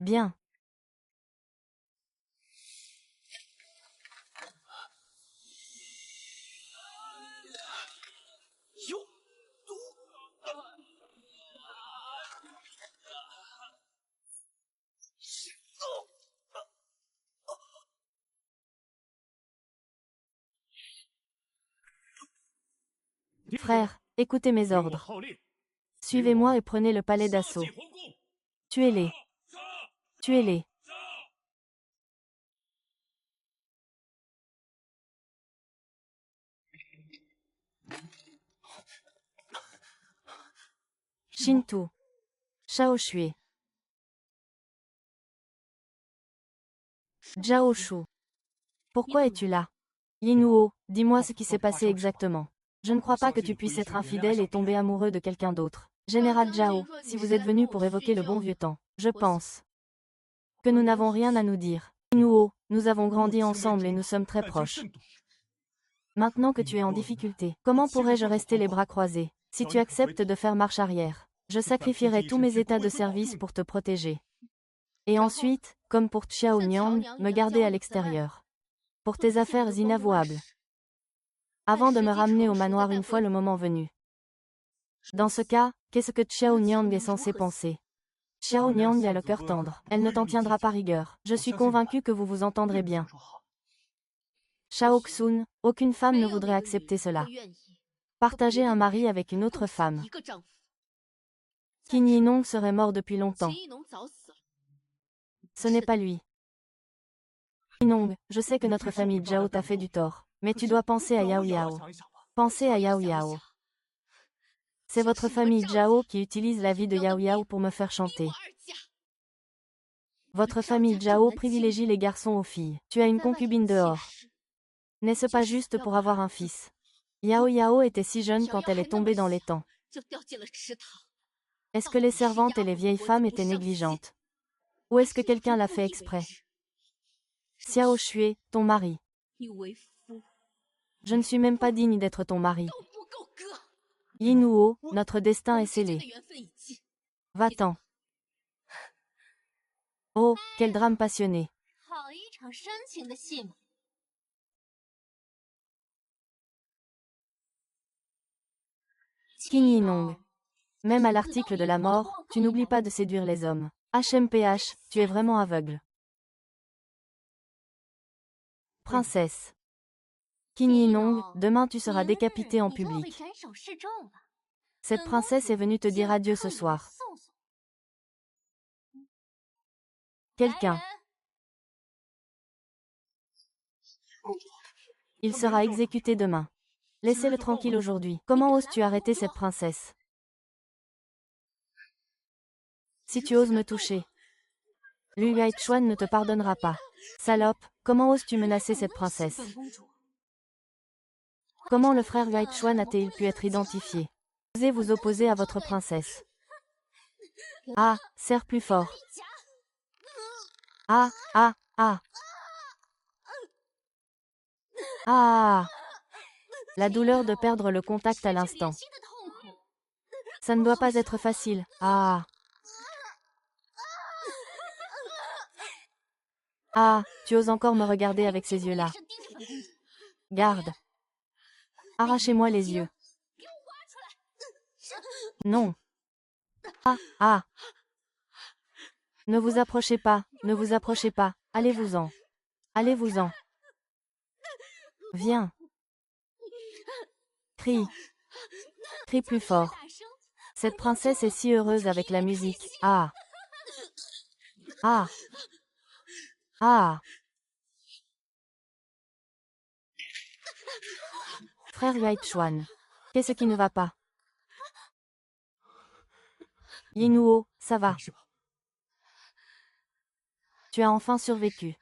Bien. Frère, écoutez mes ordres. Suivez-moi et prenez le palais d'assaut. Tuez-les. Tuez-les. Shintu. Shao Shui. Zhao Shu. Pourquoi es-tu là? Yinuo, dis-moi ce qui s'est passé exactement. Je ne crois pas que tu puisses être infidèle et tomber amoureux de quelqu'un d'autre. Général Zhao, si vous êtes venu pour évoquer le bon vieux temps, je pense que nous n'avons rien à nous dire. Yinuo, nous avons grandi ensemble et nous sommes très proches. Maintenant que tu es en difficulté, comment pourrais-je rester les bras croisés? Si tu acceptes de faire marche arrière, je sacrifierai tous mes états de service pour te protéger. Et ensuite, comme pour Xiao Niang, me garder à l'extérieur. Pour tes affaires inavouables. Avant de me ramener au manoir une fois le moment venu. Dans ce cas, qu'est-ce que Xiao Niang est censé penser? Xiao Niang a le cœur tendre, elle ne t'en tiendra pas rigueur. Je suis convaincu que vous vous entendrez bien. Shao Xun, aucune femme ne voudrait accepter cela. Partager un mari avec une autre femme. Qin Yinong serait mort depuis longtemps. Ce n'est pas lui. Yinong, je sais que notre famille Zhao t'a fait du tort, mais tu dois penser à Yao Yao. Pensez à Yao Yao. C'est votre famille Zhao qui utilise la vie de Yao Yao pour me faire chanter. Votre famille Zhao privilégie les garçons aux filles. Tu as une concubine dehors. N'est-ce pas juste pour avoir un fils? Yao Yao était si jeune quand elle est tombée dans l'étang. Est-ce que les servantes et les vieilles femmes étaient négligentes? Ou est-ce que quelqu'un l'a fait exprès? Xiao Shui, ton mari. Je ne suis même pas digne d'être ton mari. Yinuo, notre destin est scellé. Va-t'en. Oh, quel drame passionné. Qin Yinong. Même à l'article de la mort, tu n'oublies pas de séduire les hommes. HMPH, tu es vraiment aveugle. Princesse. Qin Yinong, demain tu seras décapitée en public. Cette princesse est venue te dire adieu ce soir. Quelqu'un. Il sera exécuté demain. Laissez-le tranquille aujourd'hui. Comment oses-tu arrêter cette princesse? Si tu oses me toucher, Lu Yuaichuan ne te pardonnera pas. Salope, comment oses-tu menacer cette princesse? Comment le frère Yuaichuan a-t-il pu être identifié? Osez vous opposer à votre princesse. Ah, serre plus fort. Ah, ah, ah. Ah. La douleur de perdre le contact à l'instant. Ça ne doit pas être facile. Ah. Ah, tu oses encore me regarder avec ces yeux-là. Garde. Arrachez-moi les yeux. Non. Ah, ah. Ne vous approchez pas, ne vous approchez pas. Allez-vous-en. Allez-vous-en. Viens. Crie. Crie plus fort. Cette princesse est si heureuse avec la musique. Ah. Ah. Ah. Frère Yuaichuan. Qu'est-ce qui ne va pas? Yinuo, ça va. Tu as enfin survécu.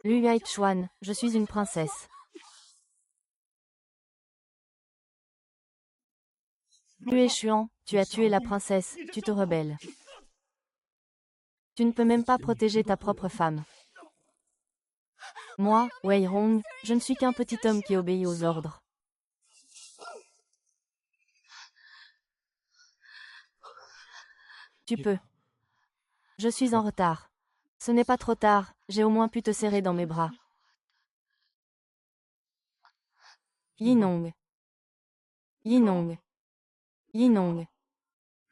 Lu Yuaichuan, je suis une princesse. Tu es chiant, tu as tué la princesse, tu te rebelles. Tu ne peux même pas protéger ta propre femme. Moi, Wei Hong, je ne suis qu'un petit homme qui obéit aux ordres. Tu peux. Je suis en retard. Ce n'est pas trop tard, j'ai au moins pu te serrer dans mes bras. Yinong. Yinong. Yinong.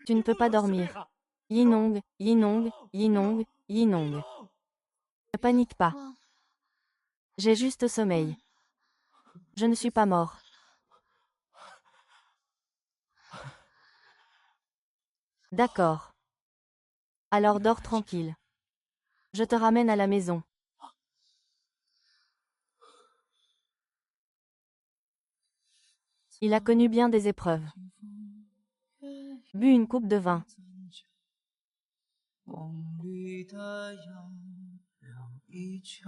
Tu ne peux pas dormir. Yinong, Yinong, Yinong, Yinong. Ne panique pas. J'ai juste sommeil. Je ne suis pas mort. D'accord. Alors dors tranquille. Je te ramène à la maison. Il a connu bien des épreuves. Bu une coupe de vin. 梦里的阳亮依旧。